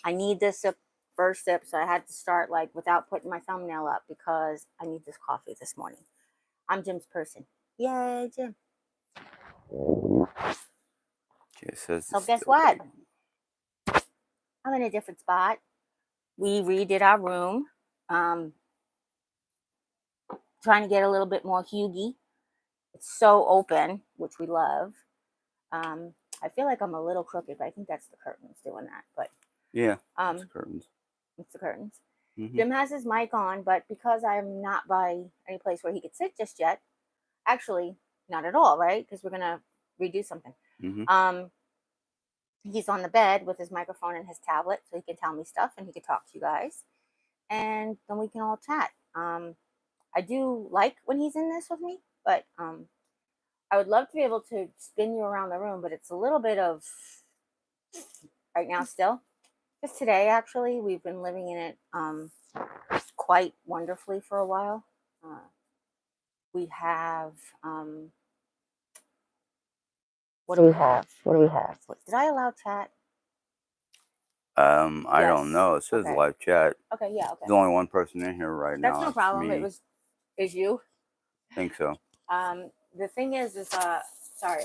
I need this first sip, so I had to start like without putting my thumbnail up because I need this coffee this morning. I'm Jim's person. Yay, Jim. Okay, it says so guess what? I'm in a different spot. We redid our room. Trying to get a little bit more huggy. It's so open, which we love. I feel like I'm a little crooked, but I think that's the curtains doing that. But yeah, it's the curtains. It's the curtains. Jim has his mic on, but because I'm not by any place where he could sit just yet, actually, not at all, right? Because we're gonna redo something. He's on the bed with his microphone and his tablet, so he can tell me stuff and he can talk to you guys, and then we can all chat. I do like when he's in this with me, but I would love to be able to spin you around the room, but it's a little bit of right now still. Just today, actually, we've been living in it quite wonderfully for a while. We have what do we have? Did I allow chat? I don't know. It says live chat. Okay, yeah, okay. There's only one person in here right now. That's no problem. Me. Is you? I think so. The thing is sorry.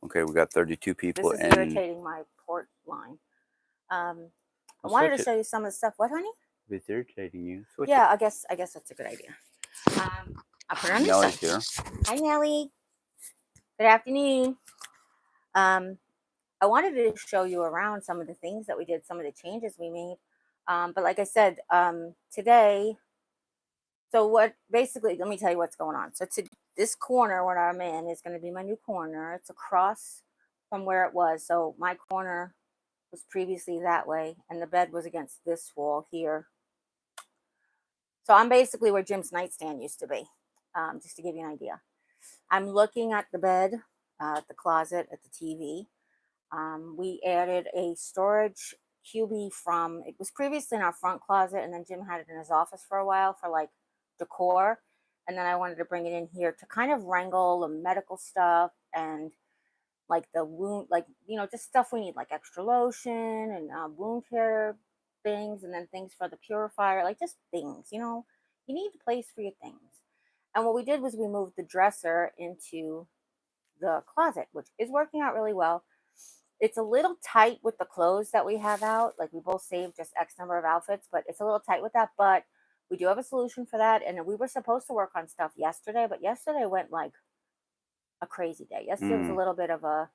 Okay, we got 32 people. This is irritating my port line. I wanted to show you some of the stuff. What, honey? It's irritating you. Switch yeah, it. I guess that's a good idea. I'll put it on this side. Here. Hi, Nellie. Good afternoon. I wanted to show you around some of the things that we did, some of the changes we made. But like I said, today, basically, let me tell you what's going on. So this corner where I'm in is going to be my new corner. It's across from where it was. So my corner was previously that way, and the bed was against this wall here. So I'm basically where Jim's nightstand used to be, just to give you an idea. I'm looking at the bed, at the closet, at the TV. We added a storage cubie it was previously in our front closet, and then Jim had it in his office for a while for like decor. And then I wanted to bring it in here to kind of wrangle the medical stuff and like the wound, like, just stuff we need, like extra lotion and wound care things, and then things for the purifier, like just things, you need a place for your things. And what we did was we moved the dresser into the closet, which is working out really well. It's a little tight with the clothes that we have out. Like, we both saved just X number of outfits, but it's a little tight with that. But we do have a solution for that. And we were supposed to work on stuff yesterday, but yesterday went like a crazy day. Yesterday was a little bit of a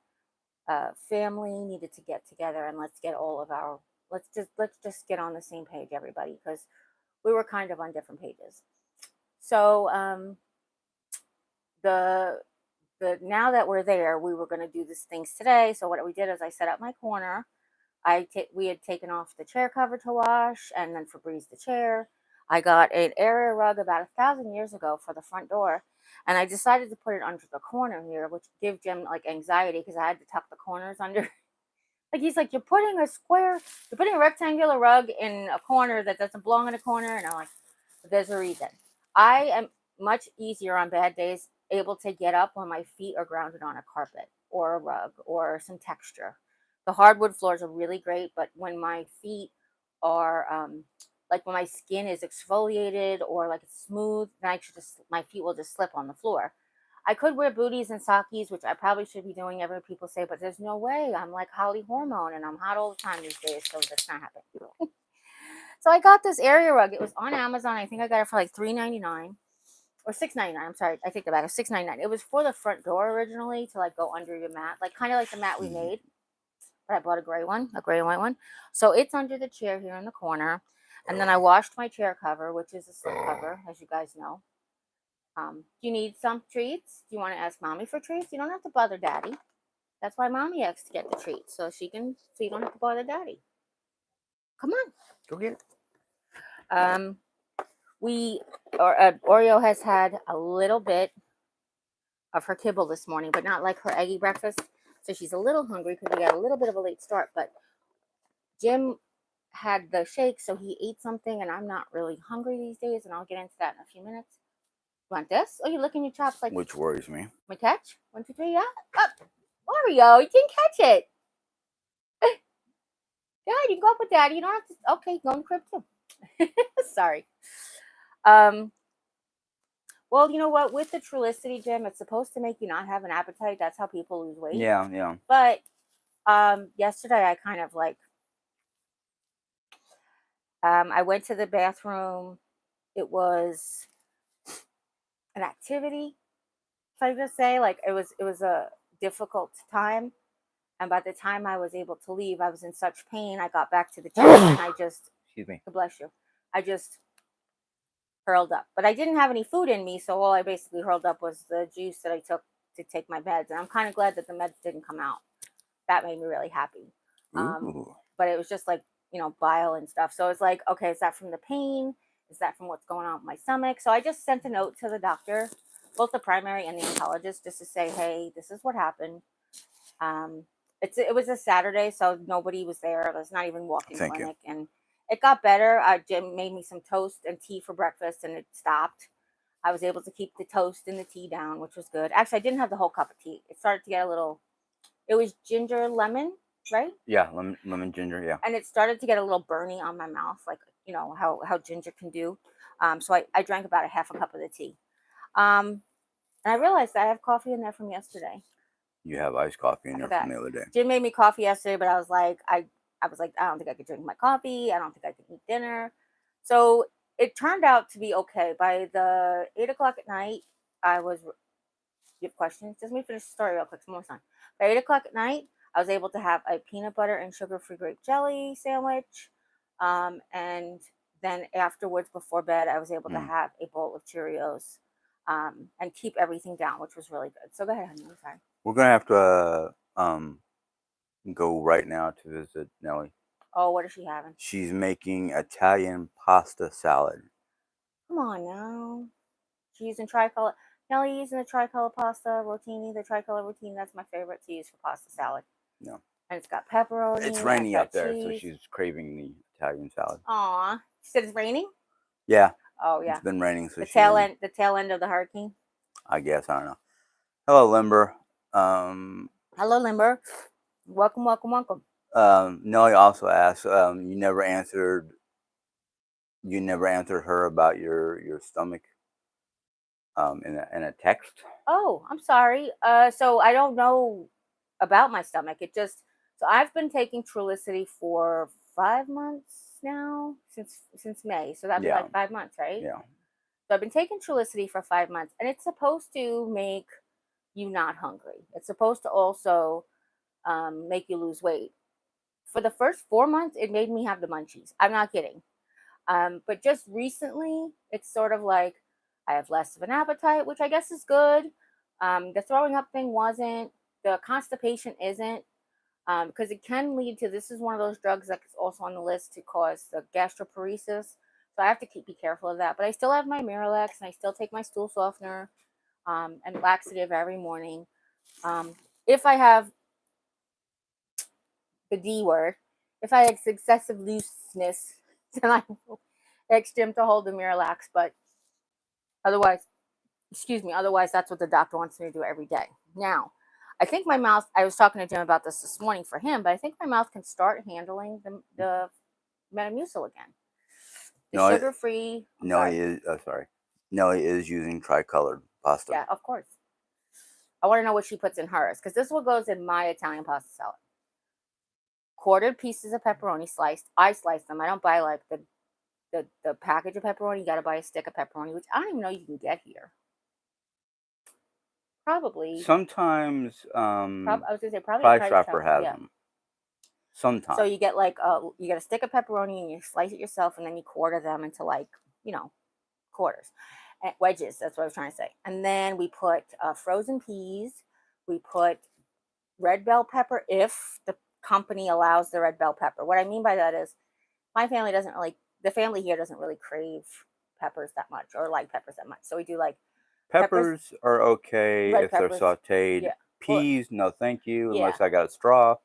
family needed to get together, and let's just get on the same page, everybody, because we were kind of on different pages. So now that we're there, we were going to do these things today. So what we did is I set up my corner. We had taken off the chair cover to wash, and then Febreze the chair. I got an area rug about 1,000 years ago for the front door, and I decided to put it under the corner here, which gave Jim like anxiety because I had to tuck the corners under. Like, he's like, you're putting a rectangular rug in a corner that doesn't belong in a corner, and I'm like, there's a reason. I am much easier on bad days able to get up when my feet are grounded on a carpet or a rug or some texture. The hardwood floors are really great, but when my feet are like when my skin is exfoliated or like it's smooth, then my feet will just slip on the floor. I could wear booties and sockies, which I probably should be doing, every people say, but there's no way. I'm like Holly Hormone, and I'm hot all the time these days, so that's not happening. So I got this area rug. It was on Amazon. I think I got it for like $3.99 or $6.99. I'm sorry, I take that back. It was $6.99. It was for the front door originally to like go under your mat, like kind of like the mat we made. But I bought a gray and white one. So it's under the chair here in the corner. And then I washed my chair cover, which is a slip cover, as you guys know. Do you need some treats? Do you want to ask Mommy for treats? You don't have to bother Daddy. That's why Mommy asks to get the treats, so you don't have to bother Daddy. Come on, go get it. Oreo has had a little bit of her kibble this morning, but not like her eggy breakfast. So she's a little hungry because we got a little bit of a late start. But Jim had the shake, so he ate something, and I'm not really hungry these days, and I'll get into that in a few minutes. You want this? Oh, you're licking your chops like... Which worries me. My catch? 1, 2, 3, yeah. Up. Oreo, you didn't catch it. ahead. You can go up with Daddy. You don't have to. Okay, go in the crib too. Sorry. Well, you know what? With the Trulicity, Jim, it's supposed to make you not have an appetite. That's how people lose weight. Yeah, yeah. But yesterday I kind of like, I went to the bathroom. It was an activity, if I just say. Like it was a difficult time. And by the time I was able to leave, I was in such pain. I got back to the chair and I just, Excuse me. bless you, I just hurled up. But I didn't have any food in me, so all I basically hurled up was the juice that I took to take my meds. And I'm kind of glad that the meds didn't come out. That made me really happy. But it was just like, bile and stuff. So it's like, okay, is that from the pain? Is that from what's going on with my stomach? So I just sent a note to the doctor, both the primary and the oncologist, just to say, hey, this is what happened. It was a Saturday, so nobody was there. There's not even walk-in clinic. And it got better. Jim made me some toast and tea for breakfast, and it stopped. I was able to keep the toast and the tea down, which was good. Actually, I didn't have the whole cup of tea. It started to get a little, it was ginger lemon, right? Yeah, lemon ginger, yeah. And it started to get a little burny on my mouth, like, how ginger can do. So I drank about a half a cup of the tea. And I realized I have coffee in there from yesterday. You have iced coffee in there from the other day. Jim made me coffee yesterday, but I was like, I don't think I could drink my coffee. I don't think I could eat dinner. So it turned out to be okay. By the 8 o'clock at night, you have questions? Just let me finish the story real quick. Some more time. By 8 o'clock at night, I was able to have a peanut butter and sugar-free grape jelly sandwich. And then afterwards, before bed, I was able to have a bowl of Cheerios and keep everything down, which was really good. So go ahead, honey. I'm sorry. We're going to have to go right now to visit Nellie. Oh, what is she having? She's making Italian pasta salad. Come on now. She's using tricolor. Nellie using the tricolor pasta rotini. The tricolor rotini, that's my favorite to use for pasta salad. No. And it's got pepperoni. It's raining up there, so she's craving the Italian salad. Aw. She said it's raining? Yeah. Oh, yeah. It's been raining. So the tail end of the hurricane? I guess. I don't know. Hello, Limber. Hello, Limber. Welcome. Nellie also asked, you never answered her about your stomach in a text. Oh, I'm sorry. So I don't know about my stomach. So I've been taking Trulicity for 5 months now, since May. So that'd be like 5 months, right? Yeah. So I've been taking Trulicity for 5 months, and it's supposed to make you not hungry. It's supposed to also make you lose weight. For the first 4 months, it made me have the munchies. I'm not kidding. But just recently, it's sort of like I have less of an appetite, which I guess is good. The throwing up thing wasn't. The constipation isn't. Because it can lead to, this is one of those drugs that's also on the list to cause the gastroparesis. So I have to be careful of that. But I still have my Miralax, and I still take my stool softener and laxative every morning. If I have the D word, if I have excessive looseness, then I will ask Jim to hold the Miralax. But otherwise, that's what the doctor wants me to do every day. Now, I think my mouth, I was talking to Jim about this morning for him, but I think my mouth can start handling the Metamucil again. The sugar-free. Nellie is using tricolored pasta. Yeah, of course. I want to know what she puts in hers, because this is what goes in my Italian pasta salad. Quartered pieces of pepperoni sliced. I slice them. I don't buy like the package of pepperoni. You got to buy a stick of pepperoni, which I don't even know you can get here. Probably. Sometimes I was gonna say probably Price Chopper has them. Sometimes. So you get you get a stick of pepperoni and you slice it yourself, and then you quarter them into quarters, wedges. That's what I was trying to say. And then we put frozen peas. We put red bell pepper if the company allows the red bell pepper. What I mean by that is the family here doesn't really crave peppers that much or like peppers that much. So we do like peppers are okay if they're sauteed. Yeah. Peas, no thank you, unless I got a straw.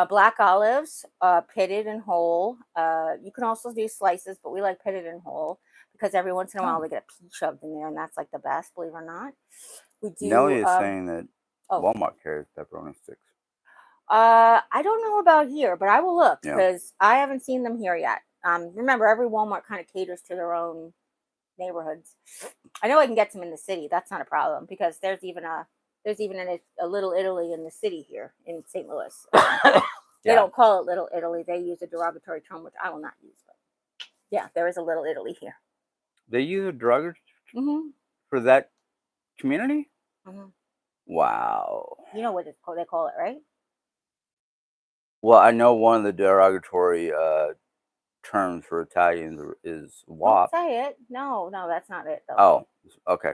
Black olives, pitted and whole. You can also do slices, but we like pitted and whole because every once in a while we get a pea shoved in there, and that's like the best, believe it or not. We do. Nellie is saying that Walmart carries pepperoni sticks. I don't know about here, but I will look because I haven't seen them here yet. Remember, every Walmart kind of caters to their own neighborhoods. I know I can get some in the city. That's not a problem because there's even a Little Italy in the city here in St. Louis. They don't call it Little Italy. They use a derogatory term, which I will not use. But yeah, there is a Little Italy here. They use a derogatory for that community? Wow. You know what they call it, right? Well, I know one of the derogatory terms for Italians is WAP. Don't say it. No, that's not it, though. Oh, okay.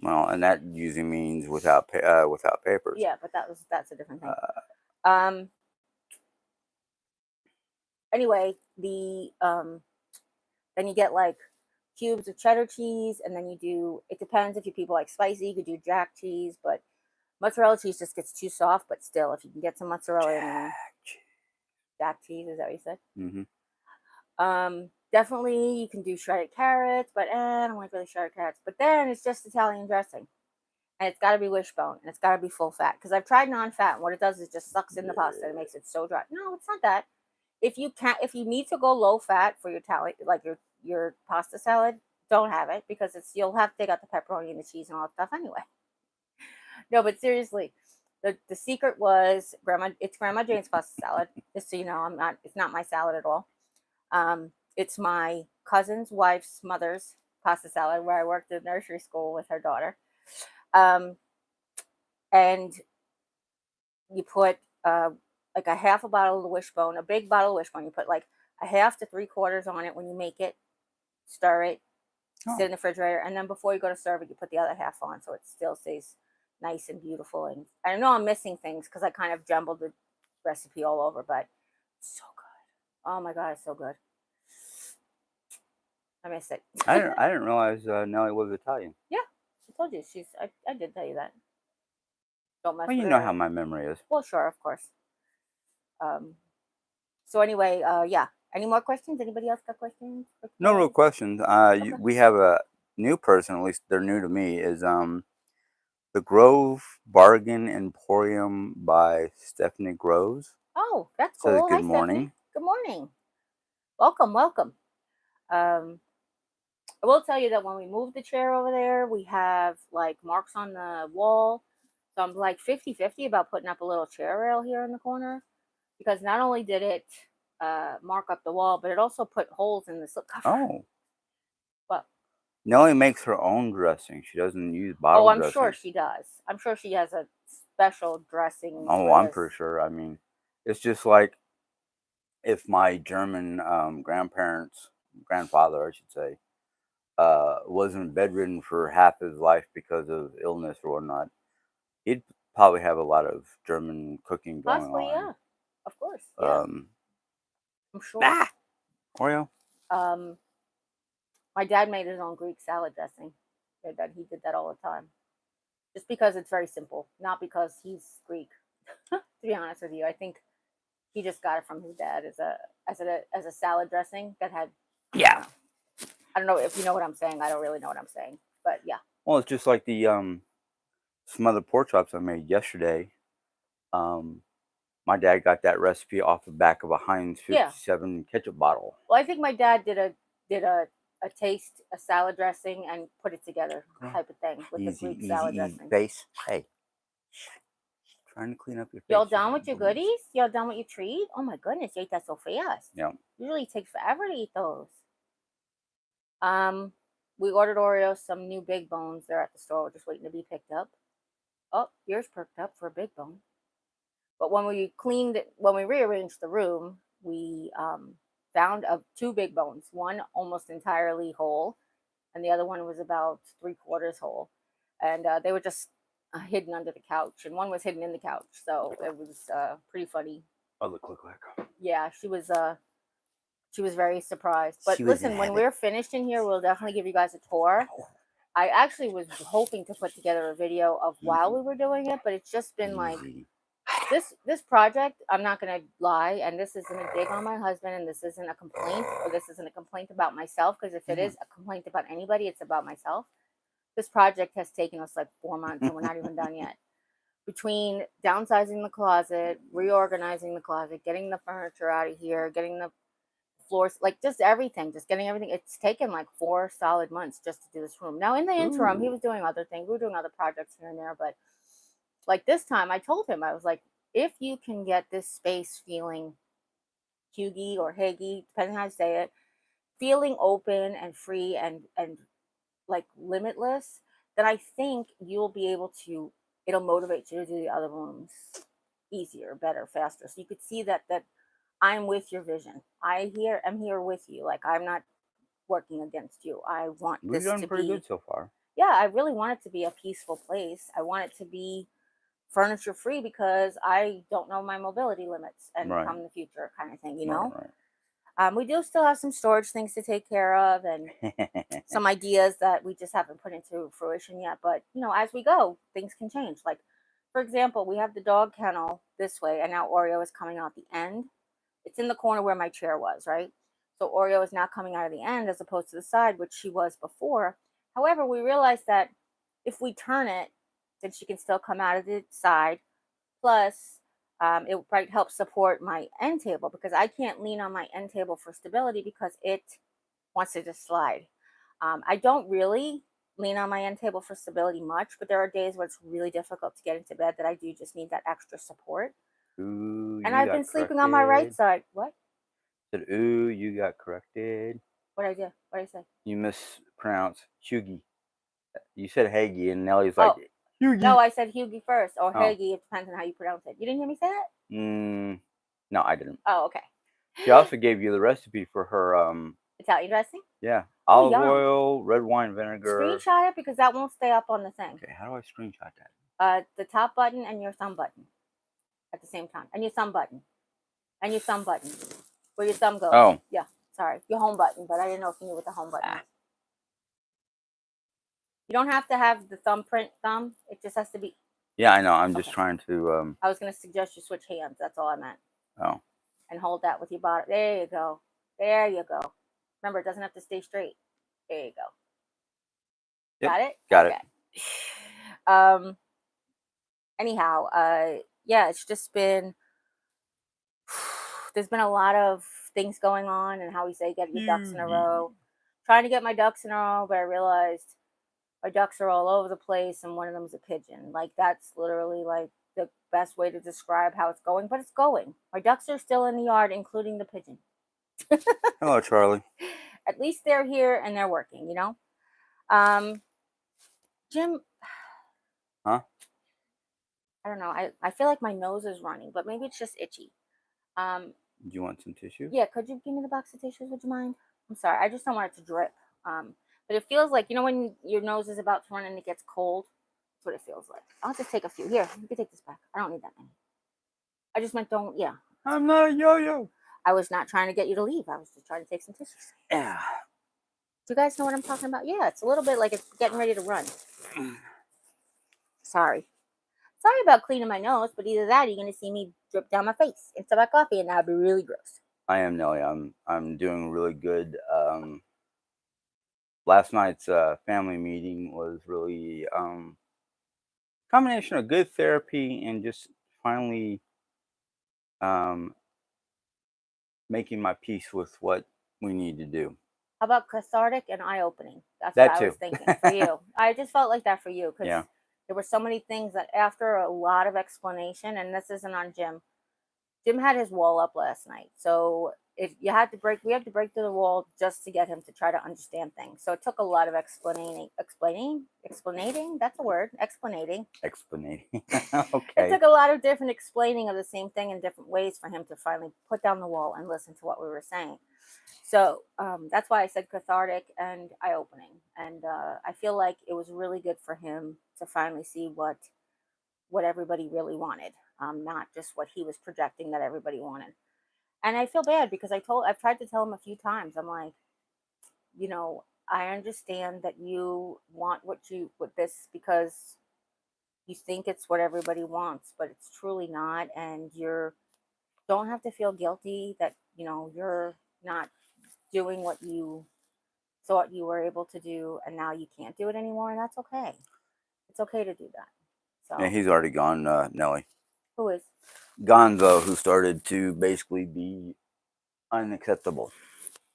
Well, and that usually means without papers. Yeah, but that's a different thing. Anyway, then you get like cubes of cheddar cheese, and then it depends if you people like spicy, you could do jack cheese, but mozzarella cheese just gets too soft. But still, if you can get some mozzarella in there. Jack cheese, is that what you said? Definitely you can do shredded carrots, but I don't like really shredded carrots. But then it's just Italian dressing, and it's got to be wishbone, and it's got to be full fat. Because I've tried non-fat, and what it does is just sucks in the pasta and makes it so dry. No, it's not that. If you need to go low fat for your Italian, like your pasta salad, don't have it because you'll have to take out the pepperoni and the cheese and all that stuff anyway. No, but seriously, the secret was it's Grandma Jane's pasta salad. Just so you know, it's not my salad at all. It's my cousin's wife's mother's pasta salad where I worked in nursery school with her daughter. And you put like a half a bottle of the wishbone, a big bottle of wishbone. You put like a half to 3/4 on it when you make it, stir it, sit in the refrigerator, and then before you go to serve it, you put the other half on so it still stays nice and beautiful. And I know I'm missing things because I kind of jumbled the recipe all over, but it's so good. Oh my God, it's so good. I miss it. I didn't realize Nellie was Italian. Yeah, I told you I did tell you that. Don't mess. Well, you know how my memory is. Well, sure, of course. So anyway, yeah. Any more questions? Anybody else got questions? No real questions. Okay. We have a new person, at least they're new to me, is The Grove Bargain Emporium by Stephanie Groves. Oh, that's cool. Says, good morning. Stephanie. Good morning. Welcome. I will tell you that when we moved the chair over there, we have like marks on the wall. So I'm like 50-50 about putting up a little chair rail here in the corner. Because not only did it mark up the wall, but it also put holes in the slipcover. Oh. What? Nellie makes her own dressing. She doesn't use bottle dressing. Oh, I'm sure she does. I'm sure she has a special dressing. Oh, I'm pretty sure. I mean, it's just like if my German grandfather, I should say, wasn't bedridden for half his life because of illness or whatnot, he'd probably have a lot of German cooking going Possibly, on. Yeah. Of course. Yeah. I'm sure. Oreo. My dad made his own Greek salad dressing. He did that all the time. Just because it's very simple, not because he's Greek. To be honest with you, I think he just got it from his dad as a salad dressing that had. Yeah. I don't know if you know what I'm saying. I don't really know what I'm saying, but yeah. Well, it's just like the smothered pork chops I made yesterday. My dad got that recipe off the back of a Heinz 57 ketchup bottle. Well, I think my dad did a salad dressing and put it together type of thing with the Greek salad dressing. Face. Hey. Trying to clean up your face. Y'all done with your goodies? Y'all done with your treat? Oh my goodness, you ate that so fast. Yeah. Usually it takes forever to eat those. We ordered Oreos, some new big bones. They're at the store. We're just waiting to be picked up. Oh, yours perked up for a big bone. But when we rearranged the room, we found two big bones. One almost entirely whole, and the other one was about 3/4 whole. And they were just hidden under the couch, and one was hidden in the couch. So it was pretty funny. Oh, look like. Yeah, she was very surprised. But listen, when we're finished in here, we'll definitely give you guys a tour. I actually was hoping to put together a video of while we were doing it, but it's just been like this project. I'm not gonna lie, and this isn't a dig on my husband, and this isn't a complaint, or this isn't a complaint about myself. Because if it is a complaint about anybody, it's about myself. This project has taken us like 4 months, and we're not even done yet. between downsizing the closet, reorganizing the closet, getting the furniture out of here, getting the floors, like just everything, just getting everything. It's taken like 4 solid months just to do this room. Now, in the interim, he Ooh. was doing other things. We were doing other projects here and there, but like this time, I told him, I was like, if you can get this space feeling huggy or haggy, depending how you say it, feeling open and free and like limitless, then I think you'll be able to. It'll motivate you to do the other rooms easier, better, faster. So you could see that I'm with your vision. I'm here with you. Like I'm not working against you. I want We've this done to pretty be, good so far. yeah, I really want it to be a peaceful place. I want it to be furniture free because I don't know my mobility limits and Right. come in the future kind of thing, you know? Right. We do still have some storage things to take care of and Right. some ideas that we just haven't put into fruition yet. But, you know, as we go, things can change. Like, for example, we have the dog kennel this way, and now Oreo is coming out the end. It's in the corner where my chair was, right? So Oreo is now coming out of the end as opposed to the side, which she was before. However, we realized that if we turn it, then she can still come out of the side. Plus, it might help support my end table because I can't lean on my end table for stability because it wants to just slide. I don't really lean on my end table for stability much, but there are days where it's really difficult to get into bed that I do just need that extra support. Ooh, And you I've been got sleeping on my right corrected. side. What? Said, ooh, you got corrected. What I do? What I say? You mispronounced Hughie. You said Hagee, and Nellie's like, Oh, no, Hughie. I said Hughie first or Oh. Hagee. It depends on how you pronounce it. You didn't hear me say that? No, I didn't. Oh, okay. She also gave you the recipe for her, Italian dressing? yeah, Oh, olive yum. oil, red wine vinegar. Screenshot it because that won't stay up on the thing. Okay, how do I screenshot that? The top button and your thumb button at the same time, and your thumb button, and your thumb button, where your thumb goes. Oh. Yeah, sorry, your home button, but I didn't know if you knew what the home button is. You don't have to have the thumbprint thumb. It just has to be. Yeah, I know. I'm just Okay. trying to. I was going to suggest you switch hands. That's all I meant. Oh. And hold that with your bottom. There you go. There you go. Remember, it doesn't have to stay straight. There you go. Yep, Got it? got okay. it. Anyhow, yeah, it's just been, there's been a lot of things going on and how we say get your ducks in a row. Trying to get my ducks in a row, but I realized my ducks are all over the place and one of them is a pigeon. Like that's literally like the best way to describe how it's going, but it's going. My ducks are still in the yard, including the pigeon. Hello, Charlie. At least they're here and they're working, you know? Jim, Huh? I don't know. I feel like my nose is running, but maybe it's just itchy. Do you want some tissue? Yeah, could you give me the box of tissues? Would you mind? I'm sorry. I just don't want it to drip. But it feels like, you know, when your nose is about to run and it gets cold? That's what it feels like. I'll just take a few. Here, you can take this back. I don't need that many. I just meant don't, yeah. I'm not a yo-yo. I was not trying to get you to leave. I was just trying to take some tissues. Yeah. Do you guys know what I'm talking about? Yeah, it's a little bit like it's getting ready to run. Sorry. Sorry about cleaning my nose, but either that or you're going to see me drip down my face into my coffee and that'd be really gross. I am Nelly. I'm doing really good. Last night's family meeting was really combination of good therapy and just finally um, making my peace with what we need to do. How about cathartic and eye-opening? That's what That I was too. thinking for you. I just felt like that for you because Yeah. there were so many things that after a lot of explanation, and this isn't on Jim. Jim had his wall up last night, so if you had to break, we had to break through the wall just to get him to try to understand things. So it took a lot of explaining. That's a word. Explaining. Explaining. It Okay. took a lot of different explaining of the same thing in different ways for him to finally put down the wall and listen to what we were saying. So that's why I said cathartic and eye-opening, and I feel like it was really good for him to finally see what everybody really wanted, not just what he was projecting that everybody wanted. And I feel bad because I've tried to tell him a few times. I'm like, you know, I understand that you want with this because you think it's what everybody wants, but it's truly not, and you're don't have to feel guilty that you're not doing what you thought you were able to do and now you can't do it anymore, and that's okay. It's okay to do that. So Yeah, he's already gone, Nelly. who is? Gonzo, who started to basically be unacceptable.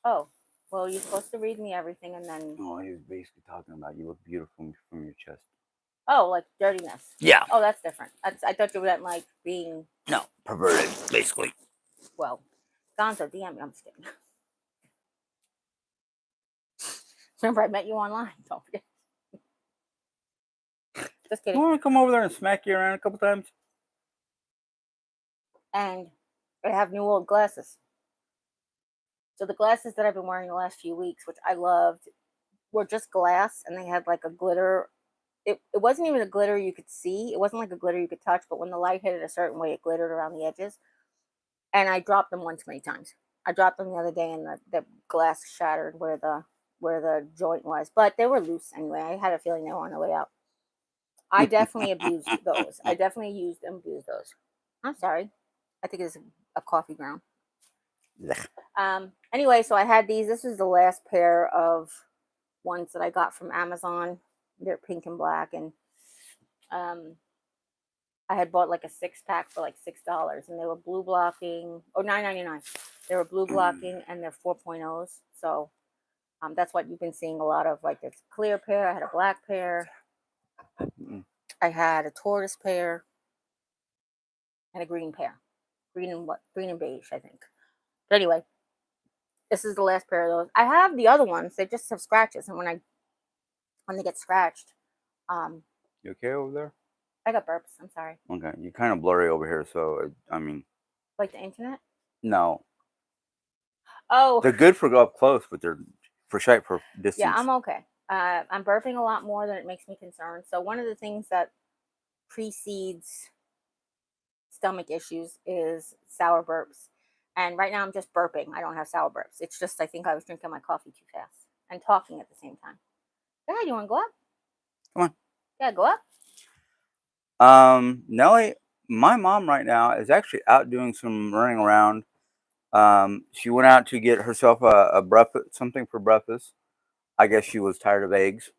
Oh, well, you're supposed to read me everything, and then Oh, he was basically talking about you look beautiful from your chest. oh, like dirtiness. Yeah. Oh, that's different. I thought you meant like being No, perverted, basically. well. Gonzo, DM me. I'm just kidding. Remember, I met you online. Don't forget. Just kidding. You want to come over there and smack you around a couple times? And I have new old glasses. So the glasses that I've been wearing the last few weeks, which I loved, were just glass, and they had like a glitter. It wasn't even a glitter you could see. It wasn't like a glitter you could touch, but when the light hit it a certain way, it glittered around the edges. And I dropped them one too many times. I dropped them the other day, and the glass shattered where the joint was. But they were loose anyway. I had a feeling they were on the way out. I definitely abused those. I definitely used and abused those. I'm sorry. I think it's a coffee ground. Anyway, so I had these. This was the last pair of ones that I got from Amazon. They're pink and black, and I had bought like a 6-pack for like $6, and they were blue blocking. Oh, $9.99. They were blue blocking, and they're 4.0s. So that's what you've been seeing a lot of. Like this clear pair. I had a black pair. I had a tortoise pair, and a green pair. Green and beige, I think. But anyway, this is the last pair of those. I have the other ones. They just have scratches, and when they get scratched, You okay over there? I got burps. I'm sorry. Okay, you're kind of blurry over here, so I mean, Like the internet? no. Oh, They're good for up close, but they're for shite for distance. yeah, I'm okay. I'm burping a lot more than it makes me concerned. So one of the things that precedes stomach issues is sour burps. And right now I'm just burping. I don't have sour burps. It's just I think I was drinking my coffee too fast and talking at the same time. Yeah, you want to go up? Come on. Yeah, go up. Nelly, my mom right now is actually out doing some running around. She went out to get herself a breakfast, something for breakfast. I guess she was tired of eggs.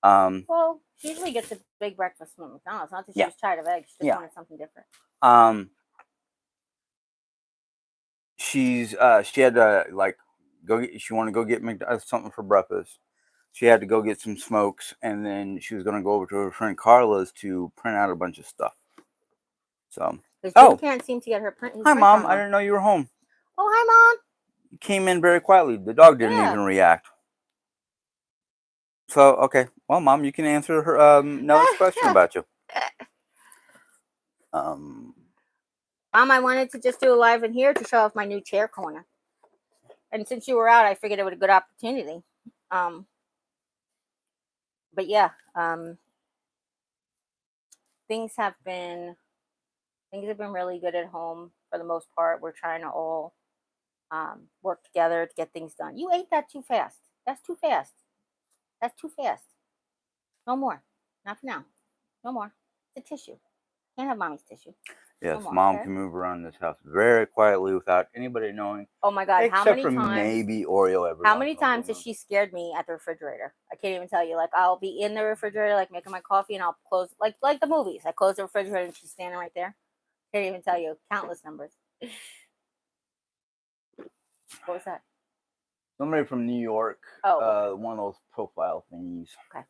Well, she usually gets a big breakfast from McDonald's. Not that she was tired of eggs. She just wanted something different. She had to like she wanted to go get something for breakfast. She had to go get some smokes, and then she was going to go over to her friend Carla's to print out a bunch of stuff. So, Jeri can't seem to get her print. Hi, Mom. I didn't know you were home. Oh, hi, Mom. You came in very quietly. The dog didn't even react. So, okay. Well, Mom, you can answer her Nellie's question about you. Mom, I wanted to just do a live in here to show off my new chair corner. And since you were out, I figured it was a good opportunity. But yeah, things have been really good at home for the most part. We're trying to all work together to get things done. You ate that too fast. That's too fast. That's too fast. No more. Not for now. No more. It's a tissue. Can't have mommy's tissue. Yes, no more, Mom can move around this house very quietly without anybody knowing. Oh my God! Except how many for times? Maybe Oreo. How many times has she scared me at the refrigerator? I can't even tell you. Like I'll be in the refrigerator, like making my coffee, and I'll close, like the movies. I close the refrigerator, and she's standing right there. Can't even tell you. Countless numbers. What was that? Somebody from New York. Oh, okay. One of those profile thingies. Okay.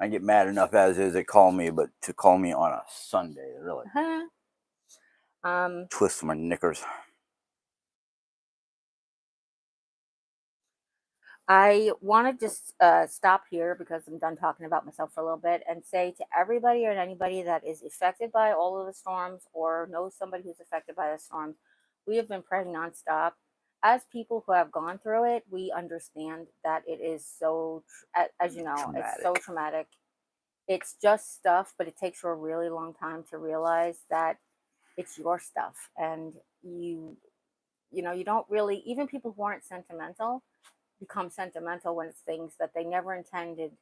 I get mad enough as is they call me, but to call me on a Sunday, really. Twist my knickers. I want to just stop here because I'm done talking about myself for a little bit and say to everybody or anybody that is affected by all of the storms or knows somebody who's affected by the storms, we have been praying nonstop. As people who have gone through it, we understand that it is so, as you know, traumatic. It's so traumatic. It's just stuff, but it takes you a really long time to realize that it's your stuff. And you don't really, even people who aren't sentimental, become sentimental when it's things that they never intended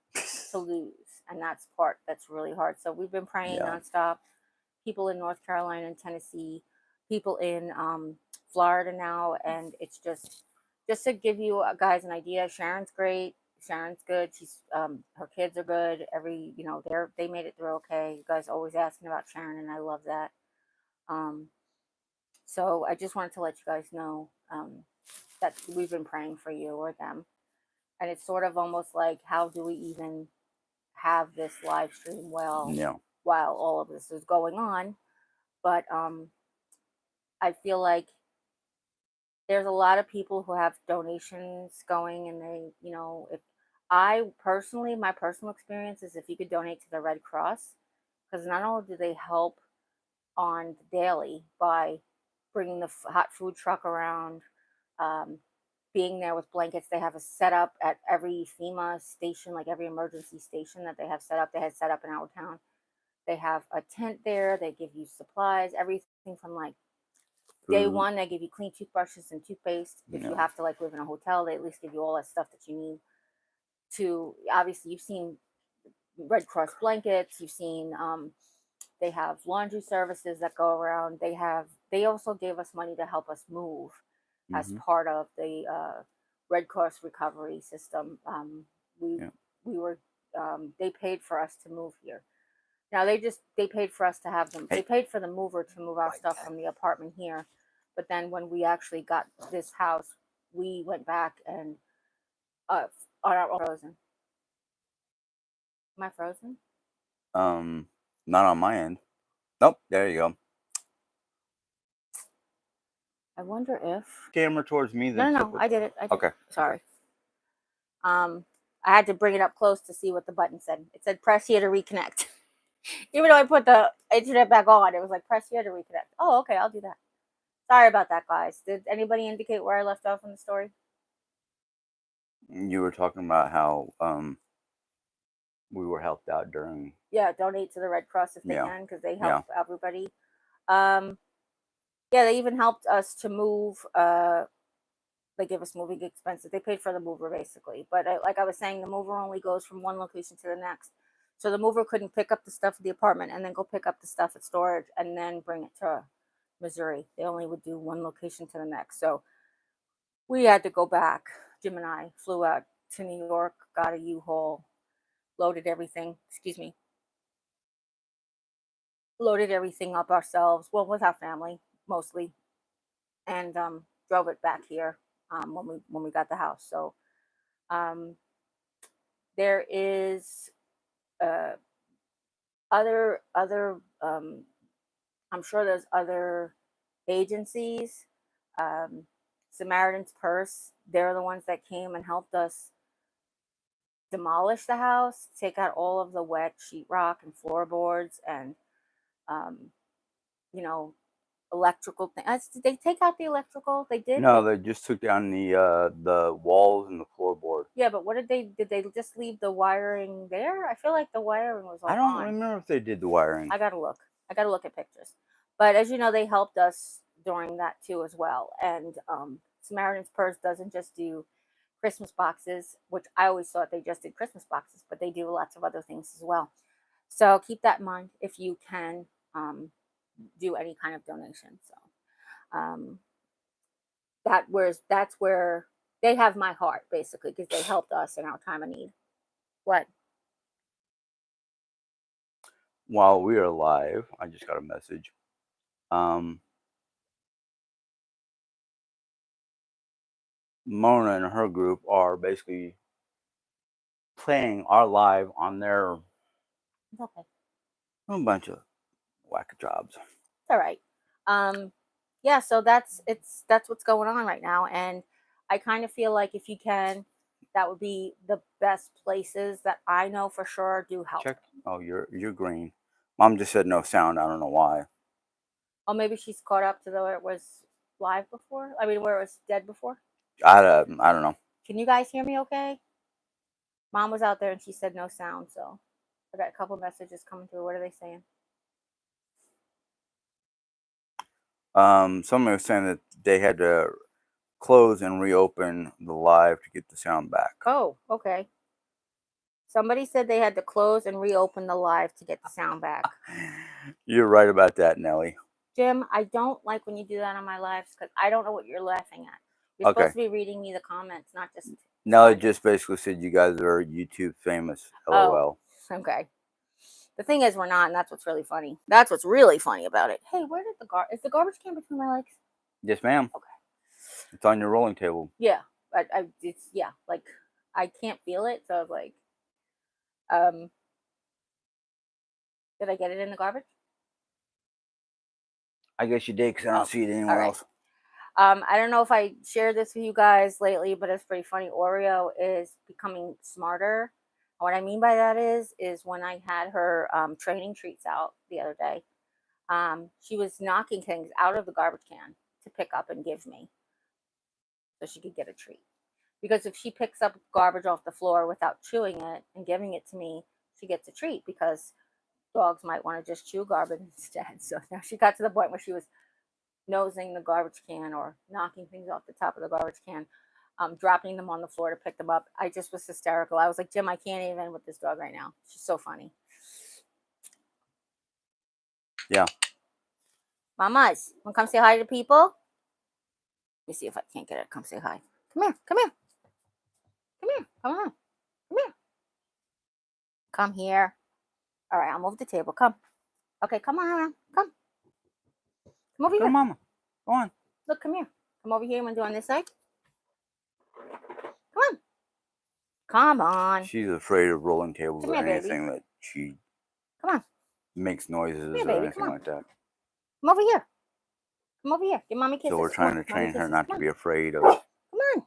to lose, and that's really hard. So we've been praying nonstop. People in North Carolina and Tennessee, people in Florida now, and it's just to give you guys an idea. Sharon's great. Sharon's good. She's her kids are good. They made it through okay. You guys always asking about Sharon, and I love that. Um, so I just wanted to let you guys know that we've been praying for you or them, and it's sort of almost like, how do we even have this live stream Yeah. while all of this is going on? But I feel like there's a lot of people who have donations going, and if I personally, my personal experience is, if you could donate to the Red Cross, because not only do they help on the daily by bringing the hot food truck around, um, being there with blankets. They have a setup at every FEMA station, like every emergency station that they have set up. They had set up in our town. They have a tent there. They give you supplies, everything from like day Food. one. They give you clean toothbrushes and toothpaste. If you have to like live in a hotel, they at least give you all that stuff that you need. To obviously, you've seen Red Cross blankets. You've seen they have laundry services that go around. They also gave us money to help us move as part of the Red Cross recovery system. We were they paid for us to move here. Now they paid for us to have them. They paid for the mover to move our stuff from the apartment here. But then when we actually got this house, we went back and on our frozen. Am I frozen? Not on my end. Nope. There you go. I wonder if Camera towards me. Then no, I did it. Okay. Sorry. I had to bring it up close to see what the button said. It said press here to reconnect. Even though I put the internet back on, it was like press here to reconnect. Oh, okay, I'll do that. Sorry about that, guys. Did anybody indicate where I left off in the story? You were talking about how we were helped out during. Yeah, donate to the Red Cross if they can, because they help everybody. They even helped us to move. They give us moving expenses. They paid for the mover basically, but like I was saying, the mover only goes from one location to the next. So the mover couldn't pick up the stuff at the apartment and then go pick up the stuff at storage and then bring it to Missouri. They only would do one location to the next. So we had to go back. Jim and I flew out to New York, got a U-Haul, loaded everything. Loaded everything up ourselves. Well, with our family mostly, and drove it back here when we got the house. So there is other I'm sure there's other agencies. Samaritan's Purse, they're the ones that came and helped us demolish the house, take out all of the wet sheetrock and floorboards and electrical things. Did they take out the electrical? They did. No, they just took down the walls and the floorboard. Yeah, but what did they just leave the wiring there? I feel like the wiring was all I don't on. remember if they did the wiring. I gotta look at pictures. But as you know, they helped us during that too as well. And Samaritan's Purse doesn't just do Christmas boxes, which I always thought they just did Christmas boxes, but they do lots of other things as well. So keep that in mind if you can do any kind of donation. So that's where they have my heart, basically, because they helped us in our time of need. What? While we are live, I just got a message. Mona and her group are basically playing our live on their Okay. a bunch of whack jobs. All right. Yeah, so that's what's going on right now, and I kind of feel like if you can, that would be the best places that I know for sure do help. Check. Oh, you're green. Mom just said no sound. I don't know why. Oh, maybe she's caught up to where it was live before. I mean, where it was dead before. I don't know. Can you guys hear me? Okay. Mom was out there and she said no sound, so I got a couple messages coming through. What are they saying? Somebody was saying that they had to close and reopen the live to get the sound back. Oh, okay. Somebody said they had to close and reopen the live to get the sound back. You're right about that, Nelly. Jim, I don't like when you do that on my lives because I don't know what you're laughing at. You're Okay. supposed to be reading me the comments, not just. No, it just basically said you guys are YouTube famous. LOL. Oh, okay. The thing is, we're not, and that's what's really funny. That's what's really funny about it. Hey, where did is the garbage can between my legs? Yes, ma'am. Okay. It's on your rolling table. Yeah, it's like I can't feel it, so I was like, did I get it in the garbage? I guess you did because I don't see it anywhere else. I don't know if I shared this with you guys lately, but it's pretty funny. Oreo is becoming smarter. What I mean by that is when I had her training treats out the other day, she was knocking things out of the garbage can to pick up and give me so she could get a treat. Because if she picks up garbage off the floor without chewing it and giving it to me, she gets a treat because dogs might want to just chew garbage instead. So now she got to the point where she was nosing the garbage can or knocking things off the top of the garbage can, dropping them on the floor to pick them up. I just was hysterical. I was like, Jim, I can't even with this dog right now. She's so funny. Yeah. Mamas, want to come say hi to people? Let me see if I can't get her to come say hi. Come here. Come here. Come here. Come on. Come here. Come here. All right, I'll move the table. Come. Okay, come on. Come. Come over here. Come, Mama. Go on. Look, come here. Come over here. You want to do on this side? Come on. Come on. She's afraid of rolling tables Come or here, anything that she makes noises here, or anything like that. Come over here. Come over here. Give mommy kisses. So we're trying to train her not to be afraid of Come on.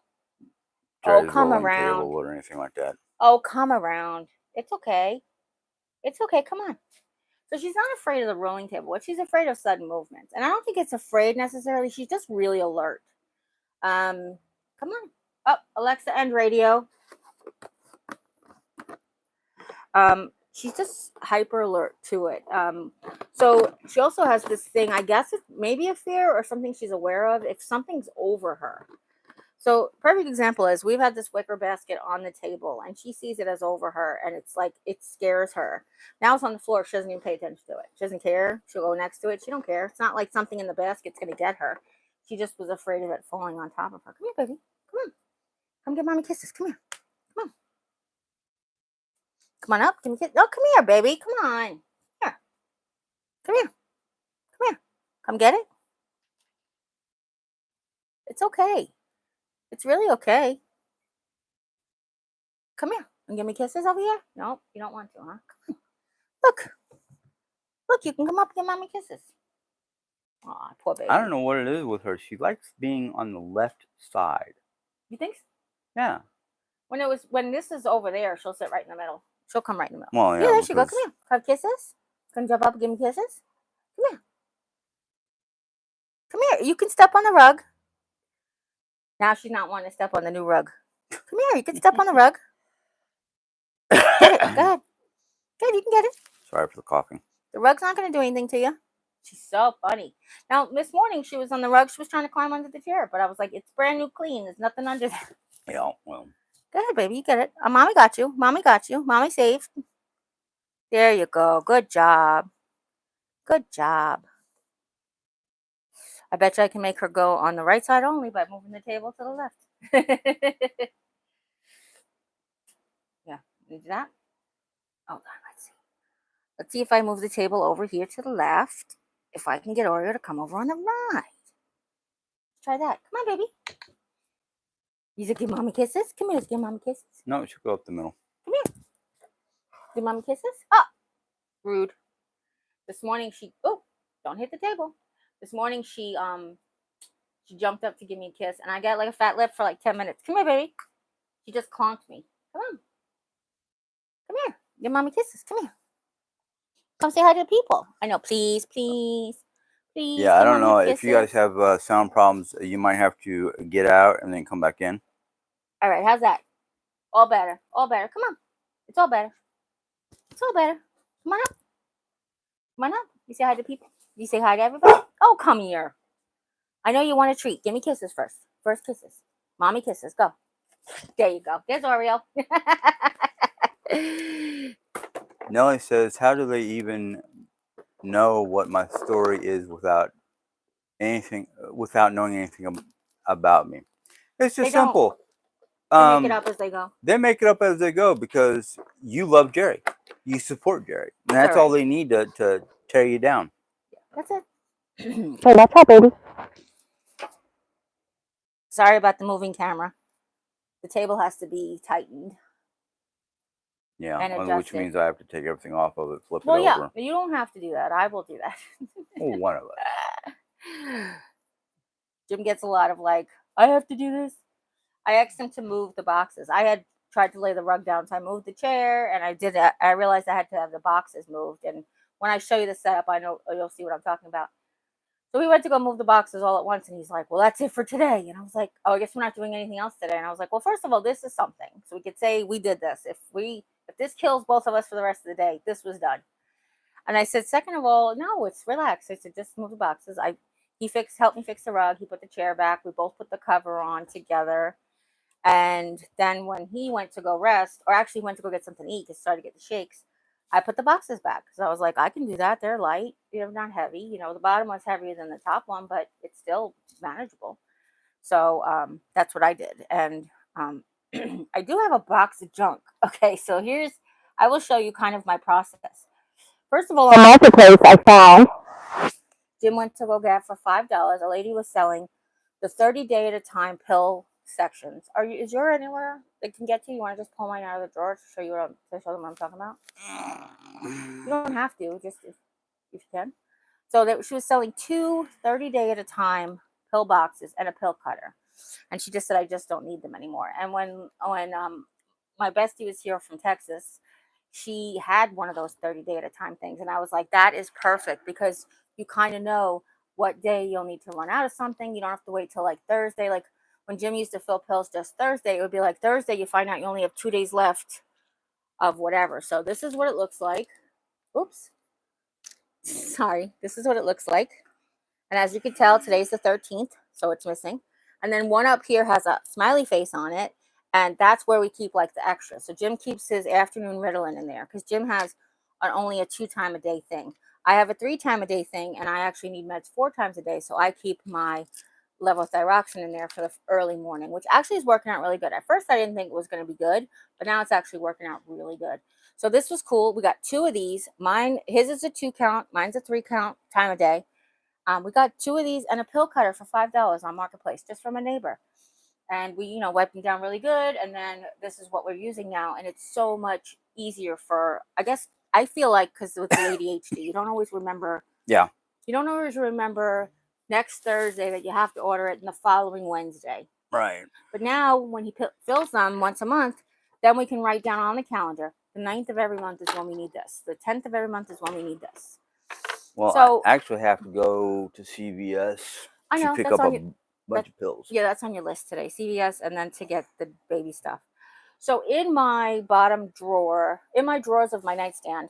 Jeri's come rolling around. table or anything like that. Oh, come around. It's okay. It's okay. Come on. So she's not afraid of the rolling table. What she's afraid of sudden movements. And I don't think it's afraid necessarily. She's just really alert. Come on. Oh, Alexa, end radio. She's just hyper alert to it. So she also has this thing, I guess it's maybe a fear or something she's aware of if something's over her. So perfect example is we've had this wicker basket on the table and she sees it as over her and it's like it scares her. Now it's on the floor. She doesn't even pay attention to it. She doesn't care. She'll go next to it. She don't care. It's not like something in the basket's going to get her. She just was afraid of it falling on top of her. Come here, baby. Come on. Come give mommy kisses. Come here. Come on. Come on up. Give me a kiss. Oh, come here, baby. Come on. Here. Come here. Come here. Come get it. It's okay. It's really okay. Come here and give me kisses over here. No, you don't want to, huh? Come on. Look. Look, you can come up and give mommy kisses. Aw, poor baby. I don't know what it is with her. She likes being on the left side. You think so? Yeah. When this is over there, she'll sit right in the middle. She'll come right in the middle. Well, yeah. There she go. Come here. Have kisses. Come jump up and give me kisses. Come here. Come here. You can step on the rug. Now she's not wanting to step on the new rug. Come here. You can step on the rug. Get it. Go ahead. Good. You can get it. Sorry for the coughing. The rug's not going to do anything to you. She's so funny. Now, this morning she was on the rug. She was trying to climb under the chair, but I was like, it's brand new clean. There's nothing under there. Yeah, well. Go ahead, baby. You get it. Mommy got you. Mommy got you. Mommy safe. There you go. Good job. Good job. I bet you I can make her go on the right side only by moving the table to the left. Yeah, you do that? Hold on, let's see. Let's see if I move the table over here to the left. If I can get Oreo to come over on the right. Try that. Come on, baby. You said give mommy kisses? Come here, let's give mommy kisses. No, it should go up the middle. Come here. Give mommy kisses? Oh, rude. This morning don't hit the table. This morning she jumped up to give me a kiss and I got like a fat lip for like 10 minutes. Come here, baby. She just clonked me. Come on. Come here. Give mommy kisses. Come here. Come say hi to the people. I know. Please, please, please. Yeah, I don't know. If you guys have sound problems, you might have to get out and then come back in. All right. How's that? All better. All better. Come on. It's all better. It's all better. Come on up. Come on up. You say hi to people. You say hi to everybody. Oh, come here. I know you want a treat. Give me kisses first. First kisses. Mommy kisses. Go. There you go. There's Oreo. Nellie says, how do they even know what my story is without knowing anything about me? It's just They don't. simple. They make it up as they go. They make it up as they go because you love Jeri. You support Jeri. And that's all Correct. they need to tear you down. That's it. Okay, that's all, baby. Sorry about the moving camera. The table has to be tightened Yeah, and which adjusted. means I have to take everything off of it, flip Well, it yeah, over. you don't have to do that. I will do that. Well, one of us. Jim gets a lot of like, I have to do this. I asked him to move the boxes. I had tried to lay the rug down, so I moved the chair, and I did that. I realized I had to have the boxes moved. And when I show you the setup, I know you'll see what I'm talking about. So we went to go move the boxes all at once, and he's like, well, that's it for today. And I was like, oh, I guess we're not doing anything else today. And I was like, well, first of all, this is something. So we could say we did this. If this kills both of us for the rest of the day, this was done. And I said, second of all, no, it's relaxed. I said, just move the boxes. He helped me fix the rug. He put the chair back. We both put the cover on together. And then when he went to go rest, or actually went to go get something to eat because he started to get the shakes, I put the boxes back because I was like, I can do that. They're light. They're not heavy. The bottom one's heavier than the top one, but it's still manageable. So that's what I did. And I do have a box of junk. Okay, so I will show you kind of my process. First of all, The marketplace I found. Jim went to go get for $5. A lady was selling the 30-day at a time pill sections. Is your anywhere they can get to? You want to just pull mine out of the drawer to show them what I'm talking about? You don't have to, just if you can. So she was selling 2 30-day at a time pill boxes and a pill cutter. And she just said, I just don't need them anymore. And when my bestie was here from Texas, she had one of those 30-day at a time things. And I was like, that is perfect because you kind of know what day you'll need to run out of something. You don't have to wait till like Thursday. Like when Jim used to fill pills just Thursday, it would be like Thursday, you find out you only have 2 days left of whatever. So this is what it looks like. Oops. Sorry. This is what it looks like. And as you can tell, today's the 13th, so it's missing. And then one up here has a smiley face on it. And that's where we keep like the extra. So Jim keeps his afternoon Ritalin in there because Jim has only a 2 time a day thing. I have a 3 time a day thing, and I actually need meds 4 times a day. So I keep my levothyroxine in there for the early morning, which actually is working out really good. At first, I didn't think it was going to be good, but now it's actually working out really good. So this was cool. We got 2 of these. His is a 2 count. Mine's a 3 count time a day. We got 2 of these and a pill cutter for $5 on Marketplace, just from a neighbor. And we, wiped them down really good. And then this is what we're using now. And it's so much easier I guess, I feel like because with the ADHD, you don't always remember. Yeah. You don't always remember next Thursday that you have to order it in the following Wednesday. Right. But now when he fills them once a month, then we can write down on the calendar, the 9th of every month is when we need this. The 10th of every month is when we need this. Well, so, I actually have to go to CVS to pick up a bunch of pills. Yeah, that's on your list today. CVS, and then to get the baby stuff. So in my bottom drawer, in my drawers of my nightstand,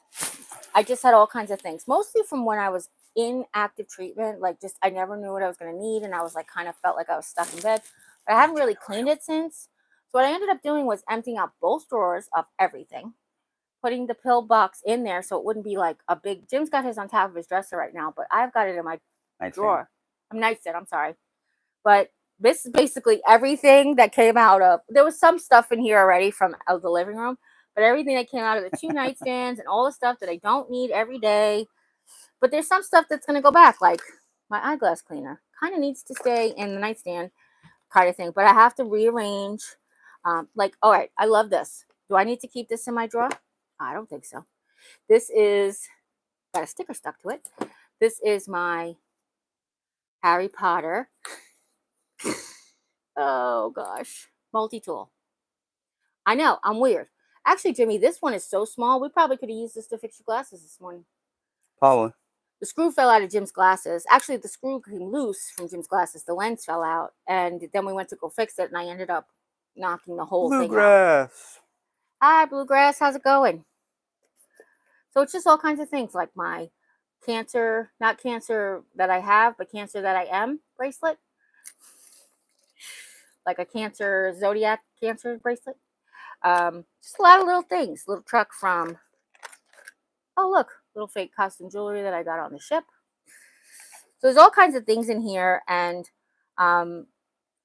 I just had all kinds of things, mostly from when I was in active treatment. Like I never knew what I was going to need, and I was like kind of felt like I was stuck in bed. But I haven't really cleaned it since. So what I ended up doing was emptying out both drawers of everything, putting the pill box in there so it wouldn't be like a big. Jim's got his on top of his dresser right now, but I've got it in my drawer. Nightstand, I'm sorry. But this is basically everything that came out of. There was some stuff in here already from the living room, but everything that came out of the 2 nightstands and all the stuff that I don't need every day. But there's some stuff that's going to go back, like my eyeglass cleaner. Kind of needs to stay in the nightstand kind of thing, but I have to rearrange. All right, I love this. Do I need to keep this in my drawer? I don't think so. This is, got a sticker stuck to it. This is my Harry Potter. Oh gosh, multi-tool. I know, I'm weird. Actually, Jimmy, this one is so small, we probably could have used this to fix your glasses this morning. Probably. The screw fell out of Jim's glasses. Actually, the screw came loose from Jim's glasses. The lens fell out, and then we went to go fix it, and I ended up knocking the whole thing out. Bluegrass. Hi, Bluegrass. How's it going? So it's just all kinds of things, like my cancer, not cancer that I have, but cancer that I am bracelet. Like a cancer, zodiac cancer bracelet. Just a lot of little things. Little truck from, oh look, little fake costume jewelry that I got on the ship. So there's all kinds of things in here, and